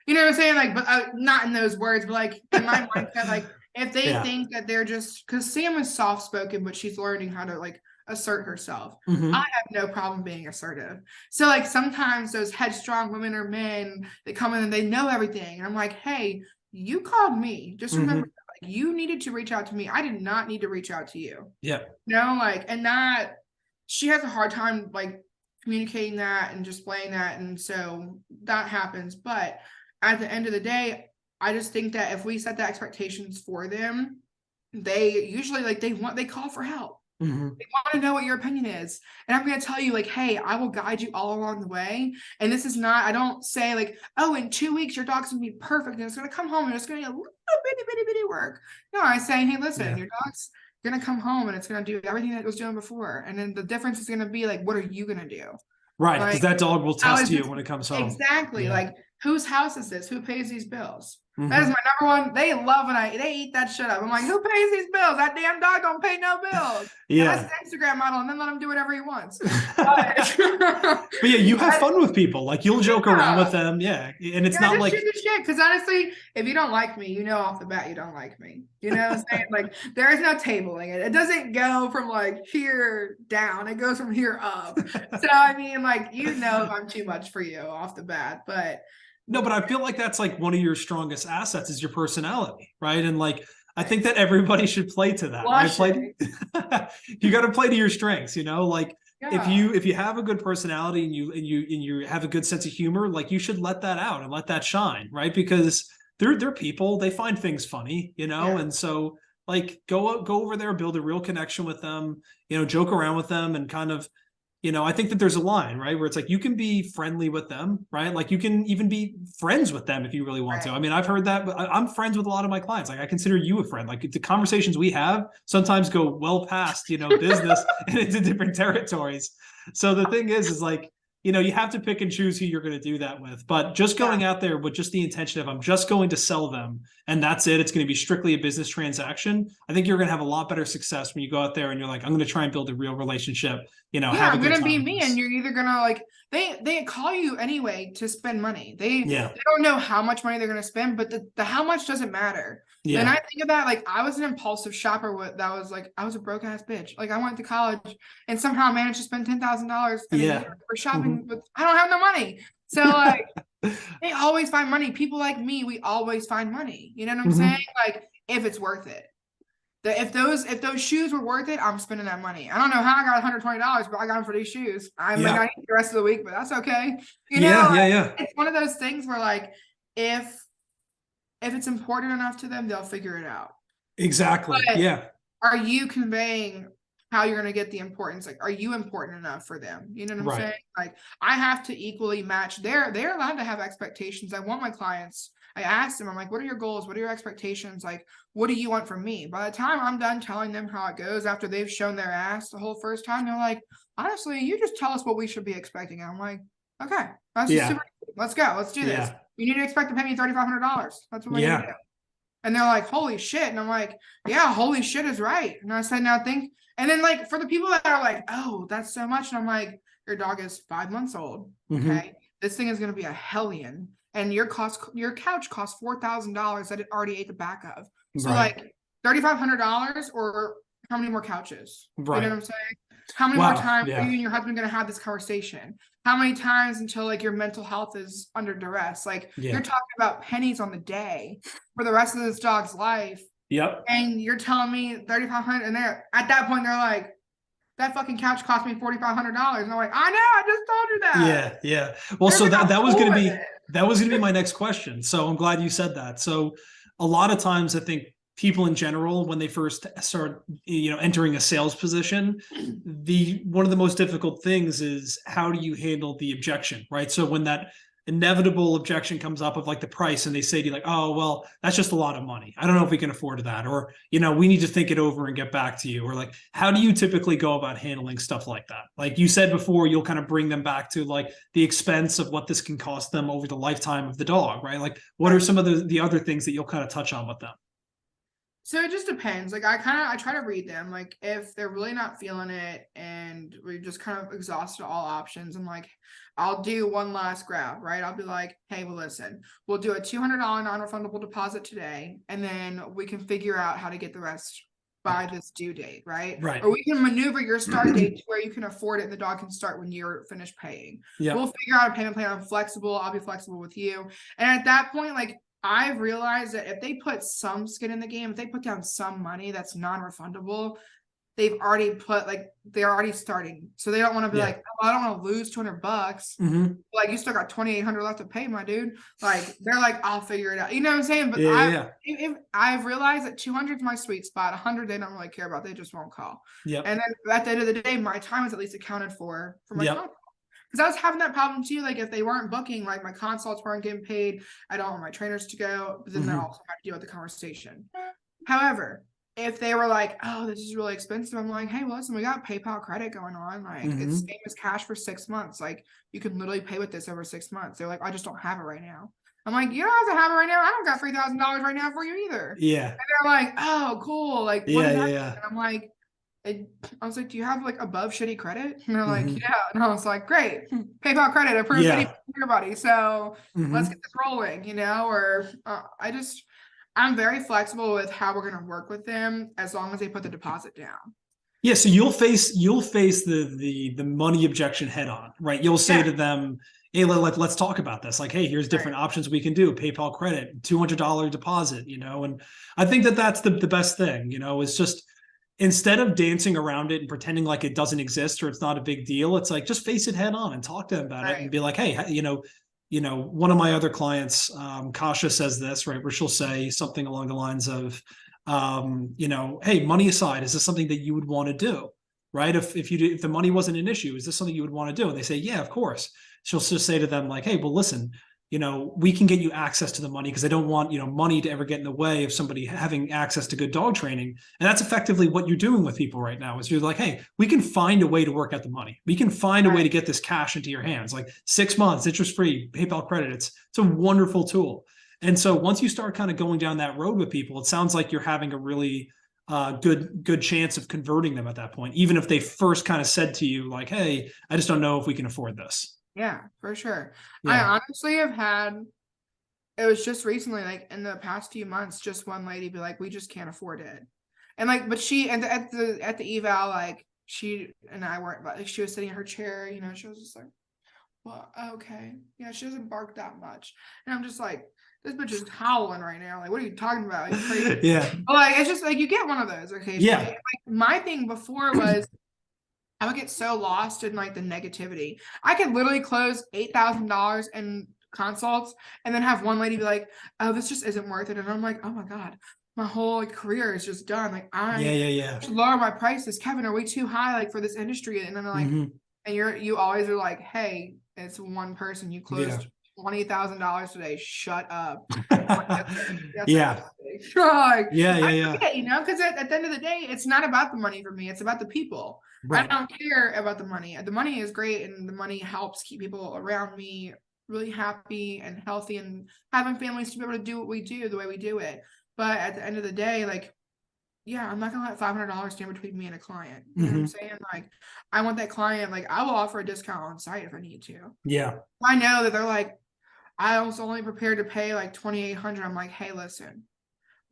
S2: You know what I'm saying? Like, but not in those words, but like in my mindset, like if they think that they're just, because Sam is soft spoken, but she's learning how to like assert herself. I have no problem being assertive. So like sometimes those headstrong women or men, they come in and they know everything, and I'm like, hey, you called me. Just remember, like, you needed to reach out to me. I did not need to reach out to you.
S1: Yeah.
S2: You know, like, and that she has a hard time like communicating that and displaying that, and so that happens. But at the end of the day, I just think that if we set the expectations for them, they usually like they call for help. They want to know what your opinion is. And I'm going to tell you, like, hey, I will guide you all along the way. And this is not, I don't say like, oh, in 2 weeks, your dog's going to be perfect and it's going to come home and it's going to be a little bitty work. No, I say, hey, listen, your dog's going to come home and it's going to do everything that it was doing before. And then the difference is going to be like, what are you going to do?
S1: Right. Because
S2: Like,
S1: that dog will test you when it comes home.
S2: Exactly. Like, whose house is this? Who pays these bills?
S1: Mm-hmm.
S2: That is my number one. They love when they eat that shit up. I'm like, who pays these bills? That damn dog don't pay no bills.
S1: Yeah.
S2: That's an Instagram model, and then let him do whatever he wants.
S1: But yeah, you have fun with people. Like, you'll joke around with them. Yeah. And it's not like
S2: shoot the shit. Because honestly, if you don't like me, you know off the bat you don't like me. You know what I'm saying? Like, there is no tabling it. It doesn't go from like here down. It goes from here up. So I mean, like, you know, if I'm too much for you off the bat, but
S1: no, but I feel like that's like one of your strongest assets is your personality, right? And like, I think that everybody should play to that. Right? You got to play to your strengths, you know, like if you have a good personality and you have a good sense of humor, like, you should let that out and let that shine, right? Because they're people, they find things funny, you know? And so like, go over there, build a real connection with them, you know, joke around with them, and kind of, you know, I think that there's a line, right, where it's like, you can be friendly with them, right? Like, you can even be friends with them if you really want to. I mean, I've heard that, but I'm friends with a lot of my clients. Like, I consider you a friend. Like, the conversations we have sometimes go well past, you know, business and into different territories. So the thing is like, you know, you have to pick and choose who you're going to do that with. But just going out there with just the intention of, I'm just going to sell them, and that's it, it's going to be strictly a business transaction, I think you're going to have a lot better success when you go out there and you're like, I'm going to try and build a real relationship, you know.
S2: I'm going to be me, and you're either going to like, they call you anyway to spend money. They don't know how much money they're going to spend, but the how much doesn't matter. And I think of that, like, I was an impulsive shopper that was like, I was a broke ass bitch. Like, I went to college and somehow I managed to spend $10,000 a year for shopping, but I don't have no money. So like, they always find money. People like me, we always find money. You know what I'm saying? Like, if it's worth it. If those shoes were worth it, I'm spending that money. I don't know how I got $120, but I got them for these shoes. I might not eat the rest of the week, but that's okay. You know, it's one of those things where like, if it's important enough to them, they'll figure it out.
S1: Exactly. But
S2: are you conveying how you're going to get the importance? Like, are you important enough for them? You know what I'm saying? Like, I have to equally match. They're allowed to have expectations. I want my clients, I asked them, I'm like, what are your goals? What are your expectations? Like, what do you want from me? By the time I'm done telling them how it goes, after they've shown their ass the whole first time, they're like, honestly, you just tell us what we should be expecting. And I'm like, okay, that's super easy. Let's go. Let's do this. You need to expect to pay me $3,500. That's what we need to do. And they're like, holy shit. And I'm like, yeah, holy shit is right. And I said, now think. And then like, for the people that are like, oh, that's so much. And I'm like, your dog is 5 months old. Okay. This thing is going to be a hellion. And your couch costs $4,000 that it already ate the back of. So like $3,500, or how many more couches? You know what I'm saying? How many more times are you and your husband going to have this conversation? How many times until like your mental health is under duress? Like you're talking about pennies on the day for the rest of this dog's life. And you're telling me $3,500, and they're at that point they're like, that fucking couch cost me $4,500. And I'm like, I know, I just told you that.
S1: Well, so that was going to be my next question. So I'm glad you said that. So a lot of times I think people in general, when they first start, you know, entering a sales position, one of the most difficult things is, how do you handle the objection, right? So when that inevitable objection comes up of like the price, and they say to you like, oh, well, that's just a lot of money. I don't know if we can afford that. Or, we need to think it over and get back to you. Or like, how do you typically go about handling stuff like that? Like you said before, you'll kind of bring them back to like the expense of what this can cost them over the lifetime of the dog, right? Like what are some of the other things that you'll kind of touch on with them?
S2: So it just depends. Like I try to read them. Like if they're really not feeling it and we've just kind of exhausted all options, I'm like, I'll do one last grab, right? I'll be like, hey, well, listen, we'll do a $200 non-refundable deposit today, and then we can figure out how to get the rest by this due date, right?
S1: Right.
S2: Or we can maneuver your start date to where you can afford it and the dog can start when you're finished paying.
S1: Yeah.
S2: We'll figure out a payment plan. I'm flexible. I'll be flexible with you. And at that point, like I've realized that if they put some skin in the game, if they put down some money that's non-refundable, they've already put like they're already starting. So they don't want to be like, oh, I don't want to lose $200. Like you still got 2,800 left to pay, my dude. Like they're like, I'll figure it out. You know what I'm saying? But I've realized that 200 is my sweet spot. 100 they don't really care about. They just won't call.
S1: Yeah.
S2: And then at the end of the day, my time is at least accounted for my phone. Because I was having that problem too. Like if they weren't booking, like my consults weren't getting paid. I don't want my trainers to go, but then they also have to deal with the conversation. However, if they were like, oh, this is really expensive, I'm like, hey, well, listen, we got PayPal credit going on. Like it's same as cash for 6 months. Like you can literally pay with this over 6 months. They're like, I just don't have it right now. I'm like, you don't have to have it right now. I don't got $3,000 right now for you either.
S1: Yeah.
S2: And they're like, oh, cool. Like, what is that? And I'm like, I was like, do you have like above shitty credit? And they're like, yeah. And I was like, great, PayPal credit approved for everybody. So let's get this rolling, or I'm very flexible with how we're going to work with them as long as they put the deposit down.
S1: Yeah. So you'll face the money objection head on, right? You'll say to them, hey, let's talk about this. Like, hey, here's different options we can do. PayPal credit, $200 deposit, and I think that's the best thing, is just, instead of dancing around it and pretending like it doesn't exist or it's not a big deal, it's like, just face it head on and talk to them about it and be like, hey, one of my other clients, Kasha, says this, right, where she'll say something along the lines of, hey, money aside, is this something that you would want to do? Right. If the money wasn't an issue, is this something you would want to do? And they say, yeah, of course. She'll just say to them like, hey, well, listen, we can get you access to the money because I don't want, money to ever get in the way of somebody having access to good dog training. And that's effectively what you're doing with people right now is you're like, hey, we can find a way to work out the money. We can find a way to get this cash into your hands, like 6 months, interest-free, PayPal credit. It's a wonderful tool. And so once you start kind of going down that road with people, it sounds like you're having a really good chance of converting them at that point, even if they first kind of said to you like, hey, I just don't know if we can afford this.
S2: Yeah, for sure. I honestly have had, it was just recently, like in the past few months, just one lady be like, we just can't afford it. And like, but she, and at the eval, like she and I weren't, like she was sitting in her chair, she was just like, well, okay. Yeah, she doesn't bark that much. And I'm just like, this bitch is howling right now. Like, what are you talking about? You're crazy. But like, it's just like, you get one of those occasionally. Like, my thing before was, I would get so lost in like the negativity. I could literally close $8,000 in consults and then have one lady be like, oh, this just isn't worth it. And I'm like, oh my God, my whole career is just done. Like I should lower my prices. Kevin, are we too high like for this industry? And then they're like, and you always are like, hey, it's one person. You closed $20,000 today. Shut up. Because at the end of the day, it's not about the money for me. It's about the people. I don't care about the money. The money is great, and the money helps keep people around me really happy and healthy and having families to be able to do what we do the way we do it. But at the end of the day, like, I'm not gonna let $500 stand between me and a client. You know what I'm saying? Like, I want that client, like, I will offer a discount on site if I need to. I know that they're like, I was only prepared to pay like $2,800. I'm like, hey, listen,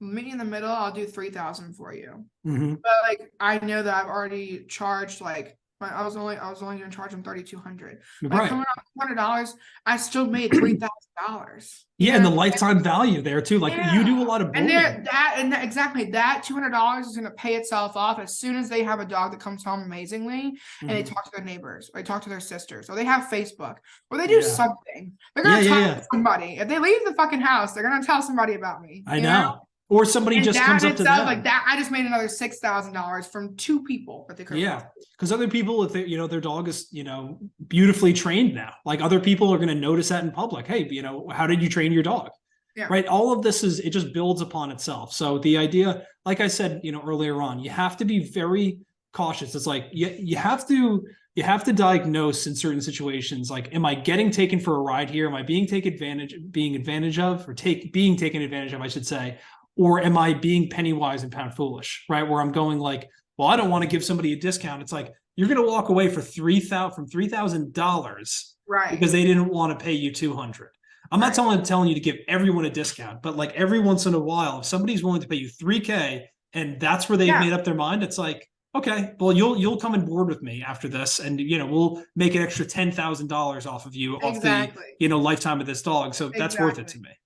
S2: meet me in the middle. I'll do $3,000 for you. But like, I know that I've already charged like I was only going to charge them $3,200. Like coming up $200, I still made $3,000.
S1: And the lifetime value there too. Like you do a lot of bullying.
S2: And exactly that $200 is going to pay itself off as soon as they have a dog that comes home amazingly and they talk to their neighbors, or they talk to their sisters, or they have Facebook, or they do something. They're going to talk to somebody. If they leave the fucking house, they're going to tell somebody about me.
S1: I know. Or somebody
S2: And
S1: just
S2: that
S1: comes
S2: in
S1: up to
S2: itself, like
S1: them.
S2: that, I just made another $6,000 from 2 people that they could have
S1: Yeah.
S2: lost.
S1: Because other people, if they, their dog is, beautifully trained now, like other people are going to notice that in public. Hey, how did you train your dog?
S2: Yeah.
S1: Right. All of this it just builds upon itself. So the idea, like I said, earlier on, you have to be very cautious. It's like you have to diagnose in certain situations. Like, am I getting taken for a ride here? Am I being advantage of, or being taken advantage of, I should say, or am I being penny wise and pound foolish? Right. Where I'm going like, well, I don't want to give somebody a discount. It's like, you're going to walk away from $3,000 because
S2: Right.
S1: they didn't want to pay you 200. I'm not
S2: Right.
S1: telling you to give everyone a discount, but like every once in a while, if somebody's willing to pay you 3K and that's where they've
S2: Yeah.
S1: made up their mind, it's like, okay, well, you'll come on board with me after this, and we'll make an extra $10,000 off of you off the
S2: Exactly.
S1: lifetime of this dog. So that's worth it
S2: Exactly.
S1: to me.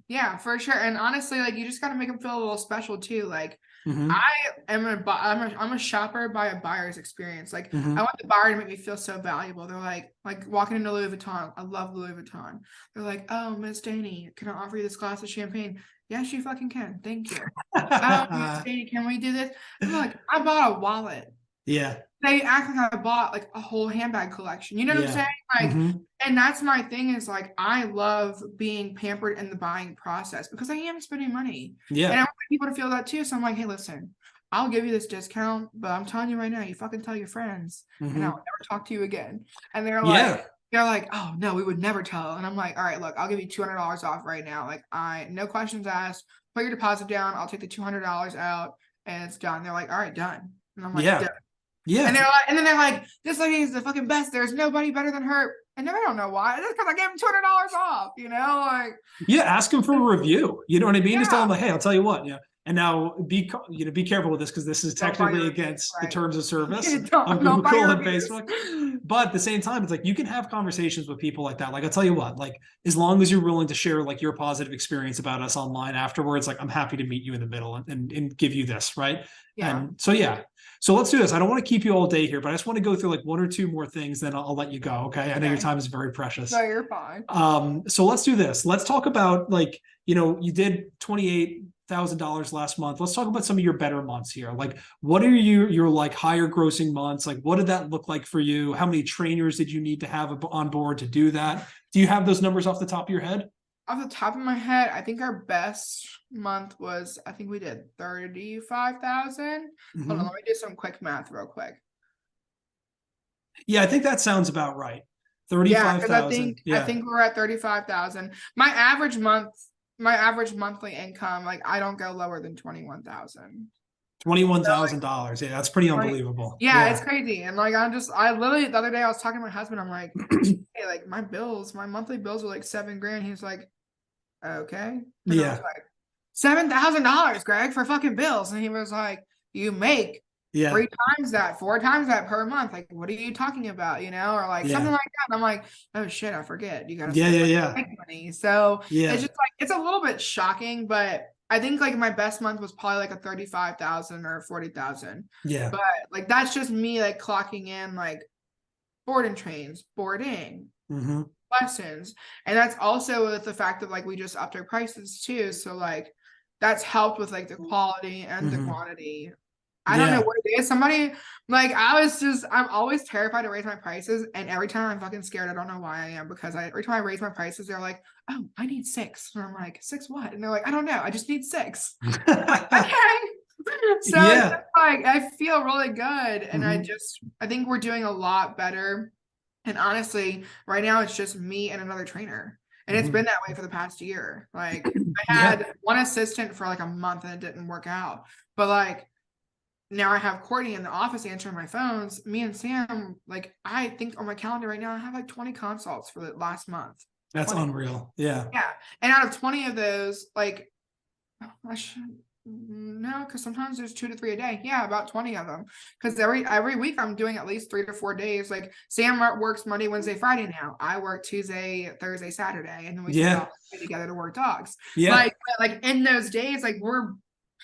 S2: Yeah, for sure. And honestly, like you just got to make them feel a little special too. Like I
S1: Mm-hmm.
S2: I'm a shopper by a buyer's experience. Like I
S1: Mm-hmm.
S2: want the buyer to make me feel so valuable. They're like walking into Louis Vuitton. I love Louis Vuitton. They're like, oh, Miss Danny, can I offer you this glass of champagne? Yes, you fucking can. Thank you. Oh, Miss Danny, can we do this? I'm like, I bought a wallet.
S1: Yeah.
S2: They act like I bought like a whole handbag collection. You know what I'm
S1: Yeah.
S2: saying? Like,
S1: Mm-hmm.
S2: and that's my thing is like I love being pampered in the buying process because I am spending money. And I
S1: Yeah.
S2: want people to feel that too. So I'm like, hey, listen, I'll give you this discount, but I'm telling you right now, you fucking tell your friends and I'll
S1: Mm-hmm.
S2: never talk to you again. And
S1: Yeah.
S2: they're like, oh no, we would never tell. And I'm like, all right, look, I'll give you $200 off right now. Like no questions asked, put your deposit down. I'll take the $200 out and it's done. They're like, all right, done. And I'm like,
S1: Yeah.
S2: done.
S1: Yeah.
S2: And then they're like, this lady is the fucking best. There's nobody better than her. And then I don't know why. That's because I gave him $200 off, like,
S1: Yeah, ask them for a review. You know what I mean? Just tell them
S2: yeah,
S1: like, hey, I'll tell you what, and now be careful with this because this is
S2: don't buy your
S1: technically
S2: reviews,
S1: against the
S2: right?
S1: terms of service on
S2: Don't buy
S1: Google
S2: your
S1: and
S2: reviews.
S1: Facebook. But at the same time, it's like you can have conversations with people like that. Like I'll tell you what, like as long as you're willing to share like your positive experience about us online afterwards, like I'm happy to meet you in the middle and give you this, right?
S2: Yeah,
S1: And so yeah. So let's do this. I don't want to keep you all day here, but I just want to go through like one or two more things, then I'll let you go. Okay. I know your
S2: okay.
S1: time is very precious.
S2: No, you're fine.
S1: So let's do this. Let's talk about like, you did $28,000 last month. Let's talk about some of your better months here. Like, what are your like higher grossing months? Like, what did that look like for you? How many trainers did you need to have on board to do that? Do you have those numbers off the top of your head?
S2: Off the top of my head, I think our best month was, I think we did 35,000. Hold on,
S1: Mm-hmm.
S2: let me do some quick math real quick.
S1: Yeah, I think that sounds about right.
S2: Yeah,
S1: Thirty-five
S2: because I
S1: thousand.
S2: think I
S1: Yeah.
S2: think we're at 35,000. My average monthly income, like I don't go lower than 21,000.
S1: Twenty-one
S2: So like
S1: thousand dollars. Yeah, that's pretty
S2: 20,
S1: unbelievable.
S2: yeah, it's
S1: Yeah.
S2: crazy. And like I literally the other day I was talking to my husband, I'm like, hey, like my monthly bills are like 7 grand. He's like, okay. And I was
S1: Yeah.
S2: like, $7,000, Greg, for fucking bills. And he was like, you make
S1: Yeah.
S2: 3 times that, 4 times that per month. Like, what are you talking about? Or like something
S1: Yeah.
S2: like that. And I'm like, oh shit, I forget. You gotta
S1: Yeah.
S2: spend
S1: Yeah.
S2: money
S1: Yeah.
S2: to make money. So it's
S1: Yeah.
S2: just like it's a little bit shocking, but I think like my best month was probably like a 35,000 or 40,000.
S1: Yeah.
S2: But like that's just me like clocking in like boarding trains, boarding,
S1: Mm-hmm.
S2: lessons. And that's also with the fact that like we just upped our prices too. So like that's helped with like the quality and the
S1: Mm-hmm.
S2: quantity. I don't know
S1: Yeah.
S2: what it is. Like I'm always terrified to raise my prices. And every time I'm fucking scared, I don't know why I am, because every time I raise my prices, they're like, oh, I need 6. And I'm like, 6 what? And they're like, I don't know. I just need 6. I'm like, okay. So it's
S1: Yeah.
S2: just like I feel really good. And
S1: Mm-hmm.
S2: I think we're doing a lot better. And honestly, right now it's just me and another trainer. And it's
S1: Mm-hmm.
S2: been that way for the past year. Like I
S1: Yeah.
S2: had one assistant for like a month and it didn't work out. But like now I have Courtney in the office answering my phones. Me and Sam, like I think on my calendar right now, I have like 20 consults for the last month.
S1: That's
S2: 20.
S1: unreal. Yeah.
S2: Yeah. And out of 20 of those, like I should no, because sometimes there's 2 to 3 a day. Yeah, about 20 of them. Because every week I'm doing at least 3 to 4 days. Like Sam works Monday, Wednesday, Friday now. I work Tuesday, Thursday, Saturday, and then we split
S1: Yeah.
S2: off together to work dogs.
S1: Yeah.
S2: Like in those days, like we're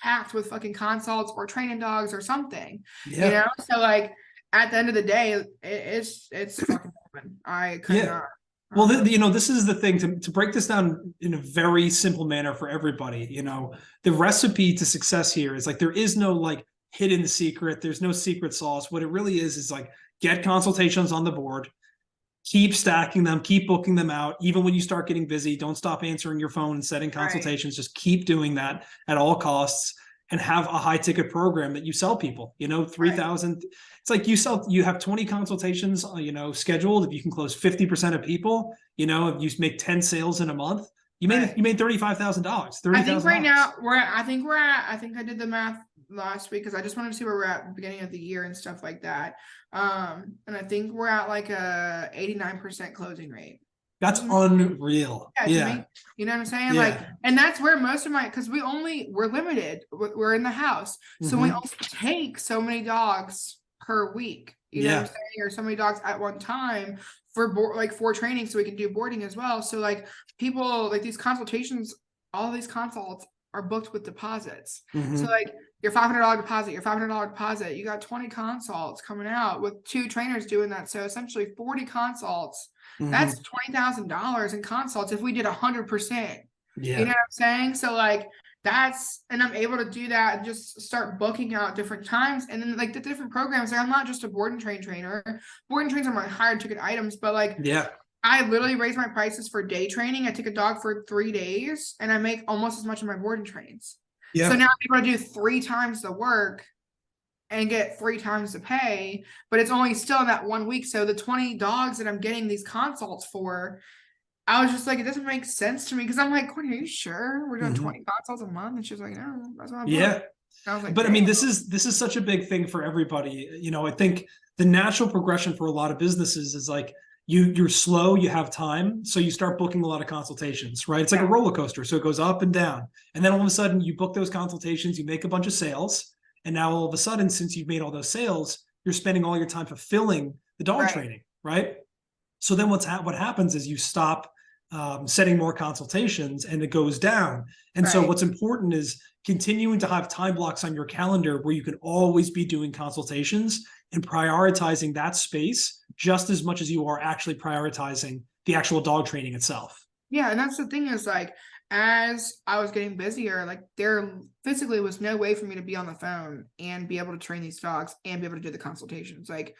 S2: packed with fucking consults or training dogs or something.
S1: Yeah.
S2: So like at the end of the day, it's fucking fun. I could
S1: Yeah.
S2: not.
S1: Well, this is the thing to break this down in a very simple manner for everybody. The recipe to success here is like there is no like hidden secret. There's no secret sauce. What it really is like get consultations on the board, keep stacking them, keep booking them out. Even when you start getting busy, don't stop answering your phone and setting consultations. Just keep doing that at all costs and have a high ticket program that you sell people, 3,000. It's like you have 20 consultations, scheduled. If you can close 50% of people, if you make 10 sales in a month, you made $35,000,
S2: I think right now I think I did the math last week because I just wanted to see where we're at beginning of the year and stuff like that. And I think we're at like a 89% closing rate.
S1: That's unreal. Yeah.
S2: You know what I'm saying? Yeah. Like, and that's where most of because we're limited. We're in the house. So we only take so many dogs per week. You know what I'm saying? Or so many dogs at one time for training so we can do boarding as well. So like people like these consultations, all these consults are booked with deposits. So like your $500 deposit, you got 20 consults coming out with 2 trainers doing that. So essentially 40 consults. That's $20,000 in consults if we did 100%. You know what I'm saying? So like and I'm able to do that and just start booking out different times. And then like the different programs, like I'm not just a board and train trainer. Board and trains are my higher ticket items, but like I literally raise my prices for day training. I take a dog for 3 days and I make almost as much of my board and trains. So now I'm able to do 3 times the work and get 3 times the pay, but it's only still in that 1 week. So the 20 dogs that I'm getting these consults for, I was just like, it doesn't make sense to me because I'm like, Courtney, are you sure we're doing 20 consults a month? And she's like, no, that's not. I was like,
S1: but I mean, this is such a big thing for everybody. I think the natural progression for a lot of businesses is like you're slow, you have time, so you start booking a lot of consultations, right? It's like a roller coaster, so it goes up and down, and then all of a sudden you book those consultations, you make a bunch of sales. And now all of a sudden, since you've made all those sales, you're spending all your time fulfilling the dog training, right? So then what happens is you stop setting more consultations and it goes down. And so what's important is continuing to have time blocks on your calendar where you can always be doing consultations and prioritizing that space just as much as you are actually prioritizing the actual dog training itself.
S2: Yeah, and that's the thing is like, as I was getting busier, like there physically was no way for me to be on the phone and be able to train these dogs and be able to do the consultations. Like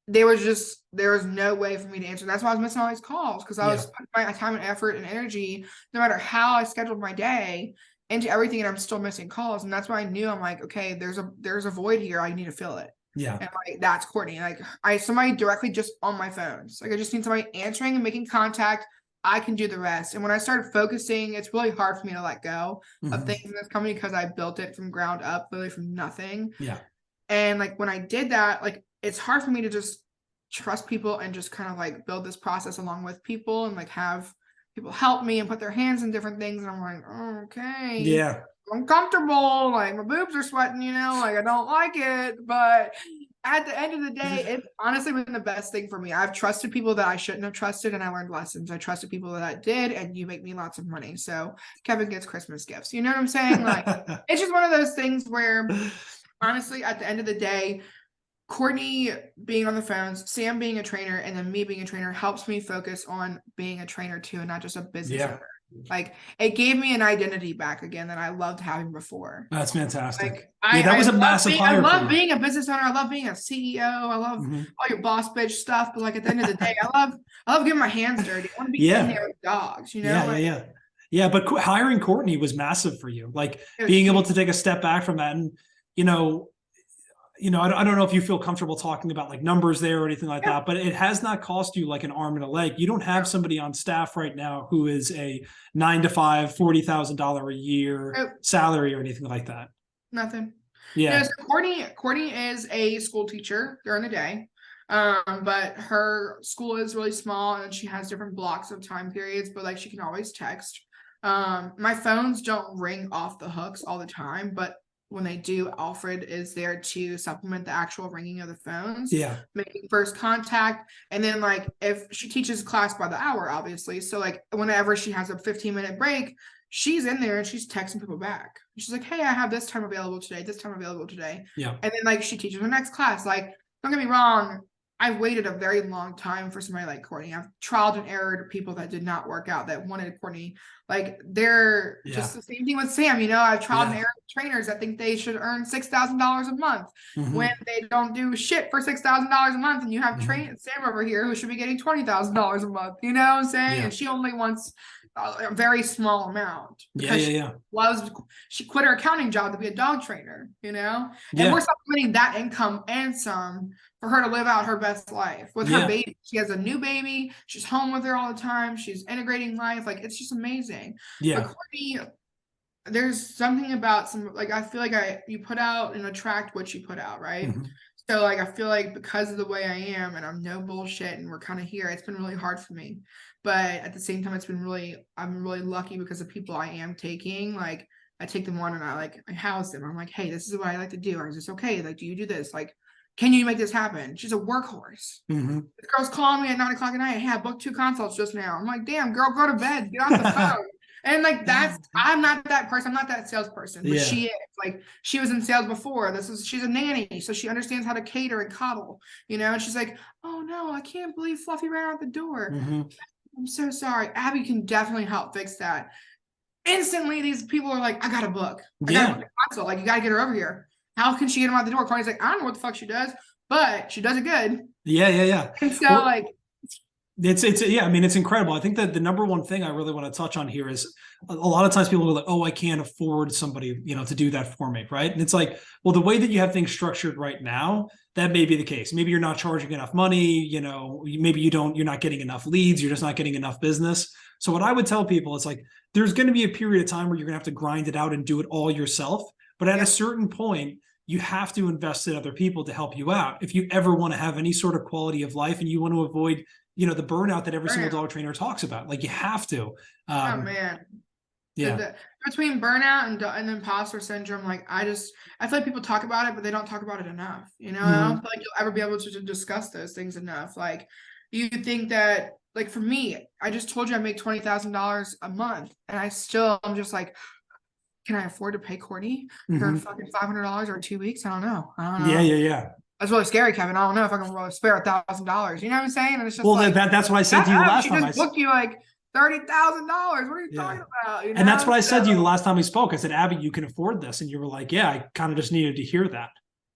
S2: there was no way for me to answer. That's why I was missing all these calls because I was putting my time and effort and energy, no matter how I scheduled my day, into everything, and I'm still missing calls. And that's why I knew I'm like, okay, there's a void here. I need to fill it.
S1: Yeah.
S2: And like that's Courtney. Like somebody directly just on my phones. Like I just need somebody answering and making contact. I can do the rest. And when I started focusing, it's really hard for me to let go of things in this company because I built it from ground up, literally from nothing.
S1: Yeah.
S2: And like when I did that, like it's hard for me to just trust people and just kind of like build this process along with people and like have people help me and put their hands in different things. And I'm like, oh, okay.
S1: Yeah.
S2: I'm comfortable. Like my boobs are sweating, like I don't like it. But at the end of the day, it's honestly been the best thing for me. I've trusted people that I shouldn't have trusted and I learned lessons. I trusted people that I did, and you make me lots of money. So Kevin gets Christmas gifts. You know what I'm saying? Like it's just one of those things where honestly, at the end of the day, Courtney being on the phones, Sam being a trainer, and then me being a trainer helps me focus on being a trainer too, and not just a business owner. Like it gave me an identity back again that I loved having before.
S1: That's fantastic.
S2: Like,
S1: that was a massive hire.
S2: I love being a business owner. I love being a CEO. I love all your boss bitch stuff. But like at the end of the day, I love getting my hands dirty. I want to be in there with dogs,
S1: Yeah. But hiring Courtney was massive for you. Like being able to take a step back from that, and I don't know if you feel comfortable talking about like numbers there or anything like that, but it has not cost you like an arm and a leg. You don't have somebody on staff right now who is a 9 to 5, $40,000 a year salary or anything like that.
S2: Nothing.
S1: Yeah.
S2: So Courtney is a school teacher during the day. But her school is really small and she has different blocks of time periods, but like she can always text. My phones don't ring off the hooks all the time, but when they do, Alfred is there to supplement the actual ringing of the phones, making first contact. And then like if she teaches class by the hour, obviously. So like whenever she has a 15-minute break, she's in there and she's texting people back. She's like, hey, I have this time available today, this time available today.
S1: Yeah.
S2: And then like she teaches her next class. Like, don't get me wrong, I waited a very long time for somebody like Courtney. I've trialed and errored people that did not work out that wanted Courtney. Like they're just the same thing with Sam. You know, I've trialed and errored trainers that think they should earn $6,000 a month when they don't do shit for $6,000 a month. And you have Sam over here who should be getting $20,000 a month. You know what I'm saying? And she only wants a very small amount because she quit her accounting job to be a dog trainer, you know, and we're supplementing that income and some for her to live out her best life with her baby. She has a new baby. She's home with her all the time. She's integrating life. Like, it's just amazing. But Courtney, there's something about like, I feel like you put out and attract what you put out, right? So like, I feel like because of the way I am and I'm no bullshit and we're kind of here, it's been really hard for me. But at the same time, I'm really lucky because the people I am taking, like I take them on and I house them. I'm like, hey, this is what I like to do. Is this okay? Like, do you do this? Like, can you make this happen? She's a workhorse. The girl's calling me at 9 o'clock at night. Hey, I booked 2 consults just now. I'm like, damn, girl, go to bed. Get off the phone. And like, I'm not that person. I'm not that salesperson, but she is. Like, she was in sales before. She's a nanny, so she understands how to cater and coddle, you know? And she's like, oh no, I can't believe Fluffy ran out the door. I'm so sorry. Abby can definitely help fix that. Instantly, these people are like, I got a book. I got a book a consult. Like, you got to get her over here. How can she get him out the door? Courtney's like, I don't know what the fuck she does, but she does it good. And so like,
S1: it's I mean, it's incredible. I think that the number one thing I really want to touch on here is a lot of times people are like, oh, I can't afford somebody, you know, to do that for me. Right. And it's like, well, the way that you have things structured right now, that may be the case. Maybe you're not charging enough money, you know, maybe you're not getting enough leads. You're just not getting enough business. So what I would tell people is like, there's going to be a period of time where you're going to have to grind it out and do it all yourself. But at a certain point, you have to invest in other people to help you out. If you ever want to have any sort of quality of life and you want to avoid, you know, the burnout that every single dog trainer talks about, like you have to.
S2: Oh man. Between burnout and imposter syndrome, like I feel like people talk about it, but they don't talk about it enough. You know, I don't feel like you'll ever be able to discuss those things enough. Like, you think that, like for me, I just told you I make $20,000 a month, and I'm just like, can I afford to pay Courtney for fucking $500 or 2 weeks? I don't know. That's really scary, Kevin. I don't know if I can really spare $1,000. You know what I'm saying? And it's just
S1: that's what I said to you last time.
S2: She just booked you like $30,000. What are you talking about? You know?
S1: And that's what I said to you the last time we spoke. I said, Abby, you can afford this, and you were like, yeah, I kind of just needed to hear that.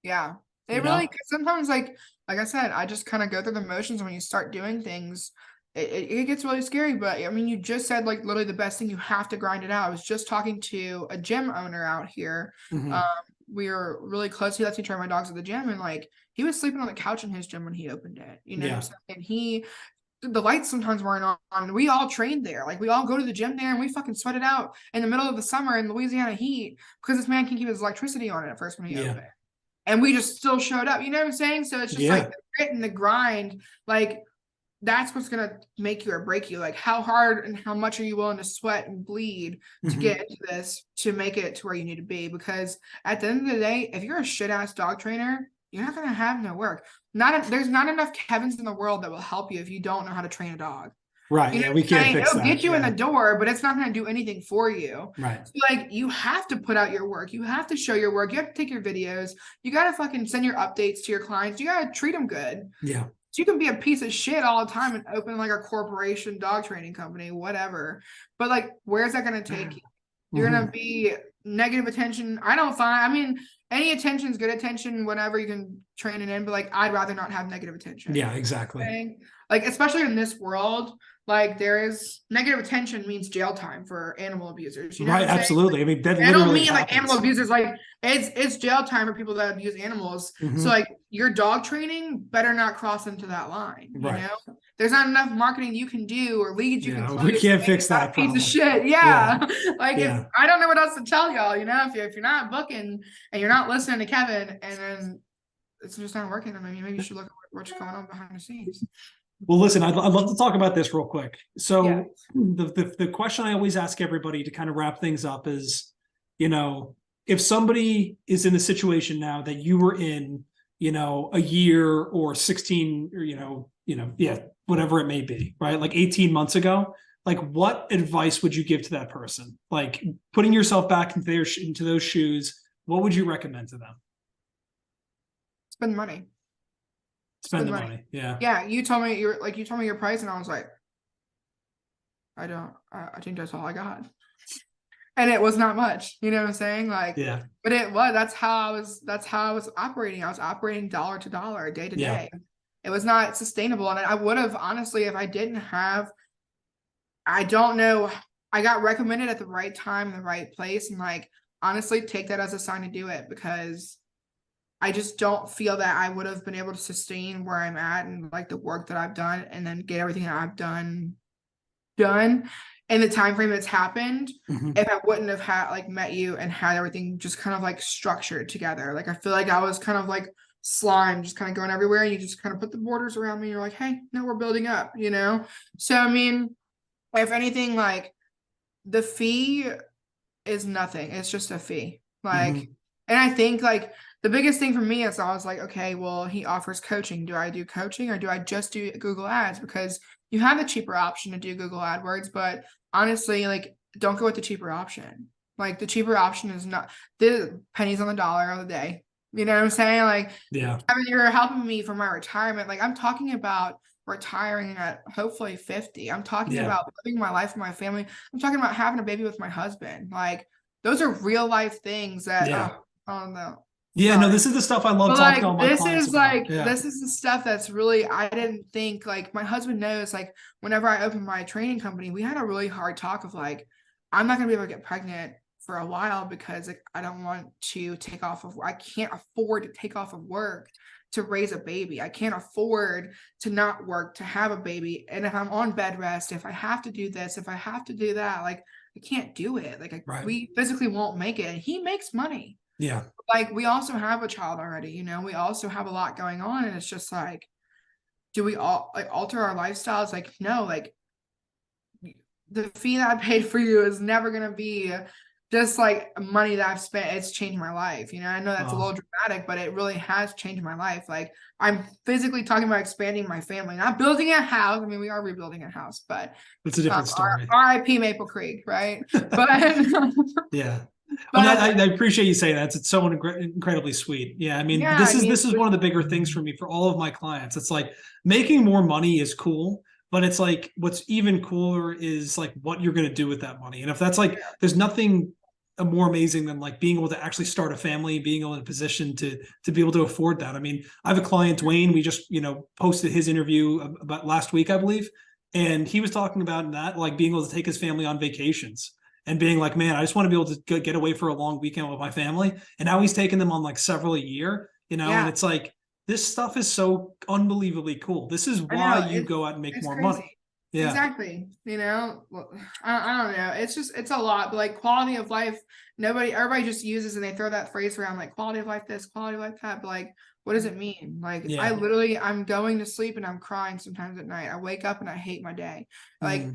S2: Yeah, it really. Sometimes, like I said, I just kind of go through the motions. When you start doing things, it gets really scary. But I mean, you just said like literally the best thing. You have to grind it out. I was just talking to a gym owner out here. We were really close. He lets me train my dogs at the gym, and like he was sleeping on the couch in his gym when he opened it. You know, and the lights sometimes weren't on. We all trained there. Like, we all go to the gym there and we fucking sweat it out in the middle of the summer in Louisiana heat because this man can keep his electricity on it at first when he opened it. And we just still showed up. You know what I'm saying? So it's just like the grit and the grind. Like, that's what's going to make you or break you. Like, how hard and how much are you willing to sweat and bleed to get into this, to make it to where you need to be? Because at the end of the day, if you're a shit ass dog trainer, you're not going to have no work. There's not enough Kevins in the world that will help you if you don't know how to train a dog.
S1: Right.
S2: You know,
S1: we can't fix that.
S2: It'll get you in the door, but it's not going to do anything for you.
S1: Right.
S2: So, like, you have to put out your work. You have to show your work. You have to take your videos. You got to fucking send your updates to your clients. You got to treat them good.
S1: Yeah.
S2: So you can be a piece of shit all the time and open like a corporation dog training company, whatever. But like, where's that going to take you? You're going to be negative attention. I mean, any attention is good attention, whatever you can train it in, but like, I'd rather not have negative attention.
S1: Yeah, exactly.
S2: Okay? Like, especially in this world, like, there is negative attention means jail time for animal abusers. You know
S1: right, absolutely. I mean, that
S2: I don't mean like animal abusers, like it's jail time for people that abuse animals. So like, your dog training better not cross into that line. You know, there's not enough marketing you can do or leads you can close.
S1: We can't fix that
S2: piece of shit. Like, if, I don't know what else to tell y'all. You know, if you're not booking and you're not listening to Kevin, and then it's just not working, I mean, maybe you should look at what's going on behind the scenes.
S1: Well, listen, I'd love to talk about this real quick. So the question I always ask everybody to kind of wrap things up is, you know, if somebody is in a situation now that you were in, you know, a year or 16 or, whatever it may be, right? Like 18 months ago, like what advice would you give to that person? Like, putting yourself back into those shoes, what would you recommend to them?
S2: Spend money.
S1: spend the money. Yeah.
S2: Yeah, you told me your price, and I was like, I think that's all I got. And it was not much, you know what I'm saying? Like,
S1: Yeah.
S2: but that's how I was operating. I was operating dollar to dollar, day to
S1: Yeah.
S2: day. It was not sustainable. And I would have, honestly, if I didn't have, I don't know, I got recommended at the right time in the right place. And like, honestly, take that as a sign to do it, because I just don't feel that I would have been able to sustain where I'm at and like the work that I've done, and then get everything that I've done in the time frame that's happened, if I wouldn't have had like met you and had everything just kind of like structured together. Like, I feel like I was kind of like slime, just kind of going everywhere, and you just kind of put the borders around me. You're like, hey, no, we're building up, you know? So I mean, if anything, like, the fee is nothing. It's just a fee. Like, and I think like the biggest thing for me is, I was like, okay, well, he offers coaching. Do I do coaching, or do I just do Google Ads? Because you have a cheaper option to do Google AdWords, but honestly, like, don't go with the cheaper option. Like, the cheaper option is not the pennies on the dollar of the day. You know what I'm saying? Like,
S1: Yeah.
S2: I mean, you're helping me for my retirement. Like, I'm talking about retiring at hopefully 50. I'm talking about living my life with my family. I'm talking about having a baby with my husband. Like, those are real life things that, I don't know.
S1: Yeah, no,
S2: Sorry.
S1: this is the stuff I love
S2: But
S1: talking to
S2: like,
S1: all my clients about. Yeah.
S2: this is the stuff that's really, I didn't think, like, my husband knows, like, whenever I opened my training company, we had a really hard talk of like, I'm not gonna be able to get pregnant for a while, because like, I don't want to take off of, I can't afford to take off of work to raise a baby. I can't afford to not work to have a baby. And if I'm on bed rest, if I have to do this, if I have to do that, like, I can't do it. Like, we physically won't make it. And he makes money.
S1: Yeah.
S2: Like, we also have a child already, you know, we also have a lot going on. And it's just like, do we all like alter our lifestyles? Like, no, like, the fee that I paid for you is never going to be just like money that I've spent. It's changed my life. You know, I know that's a little dramatic, but it really has changed my life. Like, I'm physically talking about expanding my family, not building a house. I mean, we are rebuilding a house, but
S1: it's a different story.
S2: RIP Maple Creek, right? But
S1: yeah.
S2: But
S1: well, I appreciate you saying that. It's so incredibly sweet. Yeah, I mean, this is one of the bigger things for me, for all of my clients. It's like, making more money is cool, but it's like, what's even cooler is like what you're going to do with that money. And if that's like, there's nothing more amazing than like being able to actually start a family, being able in a position to be able to afford that. I mean, I have a client, Dwayne. We just posted his interview about last week, I believe, and he was talking about that, like being able to take his family on vacations. And being like, man, I just want to be able to get away for a long weekend with my family. And now he's taking them on like several a year, and it's like, this stuff is so unbelievably cool. This is why you go out and make more money. Yeah,
S2: exactly. You know, well, I don't know. It's a lot, but like, quality of life, everybody just uses, and they throw that phrase around, like, quality of life this, quality of life that. But like, what does it mean? Like, I'm going to sleep and I'm crying sometimes at night. I wake up and I hate my day. Like,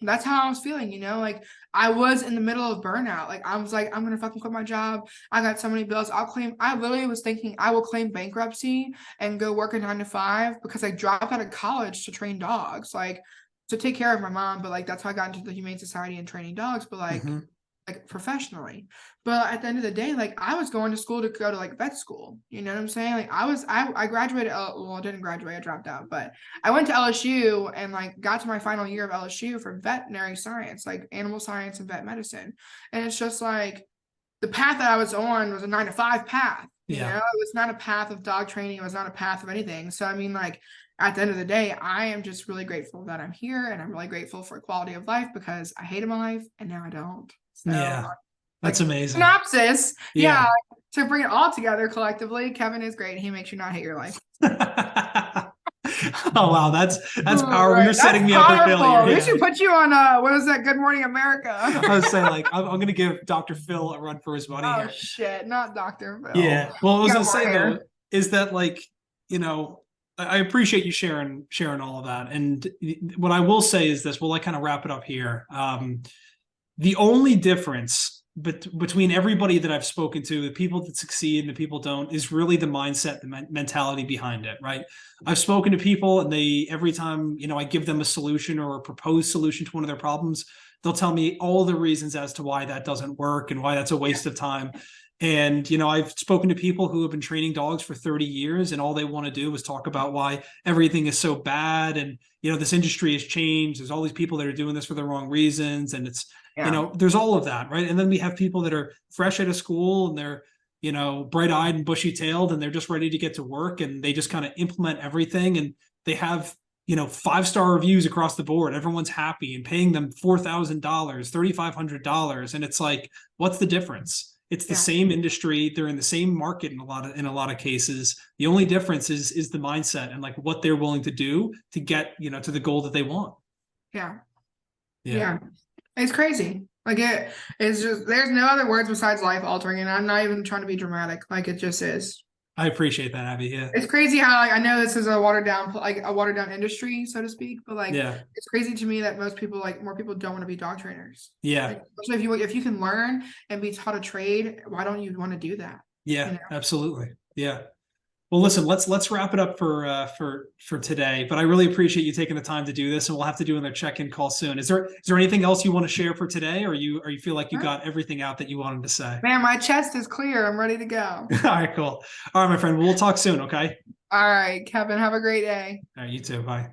S2: that's how I was feeling, like, I was in the middle of burnout. Like, I was like, I'm gonna fucking quit my job. I got so many bills. I literally was thinking I will claim bankruptcy and go work a 9-to-5, because I dropped out of college to train dogs, like, to take care of my mom. But like, that's how I got into the Humane Society and training dogs, but like, professionally. But at the end of the day, like, I was going to school to go to like vet school. You know what I'm saying? Like, I graduated. Well, I didn't graduate. I dropped out, but I went to LSU and like got to my final year of LSU for veterinary science, like animal science and vet medicine. And it's just like, the path that I was on was a 9-to-5 path. You know, it was not a path of dog training. It was not a path of anything. So, I mean, like, at the end of the day, I am just really grateful that I'm here, and I'm really grateful for quality of life, because I hated my life and now I don't. So,
S1: that's
S2: like,
S1: amazing.
S2: Synopsis. Yeah. To bring it all together collectively, Kevin is great. He makes you not hate your life.
S1: Oh wow, that's powerful.
S2: Right.
S1: You're setting me up for failure.
S2: We should put you on what is that? Good Morning America.
S1: I was saying, like, I'm gonna give Dr. Phil a run for his money here.
S2: Oh shit, not Dr. Phil.
S1: Yeah. Well, I was gonna say though, is that like, I appreciate you sharing all of that. And what I will say is this, we'll like kind of wrap it up here. The only difference between everybody that I've spoken to, the people that succeed and the people don't, is really the mindset, the mentality behind it, right? I've spoken to people, and every time, I give them a solution or a proposed solution to one of their problems, they'll tell me all the reasons as to why that doesn't work and why that's a waste of time. And, you know, I've spoken to people who have been training dogs for 30 years and all they want to do is talk about why everything is so bad. And, you know, this industry has changed. There's all these people that are doing this for the wrong reasons. And it's, you
S2: Yeah.
S1: know, there's all of that, right? And then we have people that are fresh out of school and they're, you know, bright-eyed and bushy-tailed and they're just ready to get to work and they just kind of implement everything and they have, you know, 5-star reviews across the board. Everyone's happy and paying them $4,000, $3,500. And it's like, what's the difference? It's the same industry. They're in the same market in a lot of cases. The only difference is the mindset and like what they're willing to do to get, you know, to the goal that they want.
S2: Yeah.
S1: Yeah.
S2: Yeah. It's crazy. Like it's just, there's no other words besides life altering. And I'm not even trying to be dramatic. Like it just is.
S1: I appreciate that, Abby. Yeah.
S2: It's crazy how, like, I know this is a watered down, like a watered down industry, so to speak, but like,
S1: Yeah.
S2: it's crazy to me that most people, like more people don't want to be dog trainers.
S1: Yeah.
S2: Like, especially if you can learn and be taught a trade, why don't you want to do that?
S1: Yeah,
S2: You know?
S1: absolutely. Yeah. Well, listen, let's wrap it up for today. But I really appreciate you taking the time to do this, and we'll have to do another check-in call soon. Is there anything else you want to share for today, or you feel like you got everything out that you wanted to say?
S2: Man, my chest is clear. I'm ready to go.
S1: All right, cool. All right, my friend. We'll talk soon. Okay.
S2: All right, Kevin. Have a great day.
S1: All right, you too. Bye.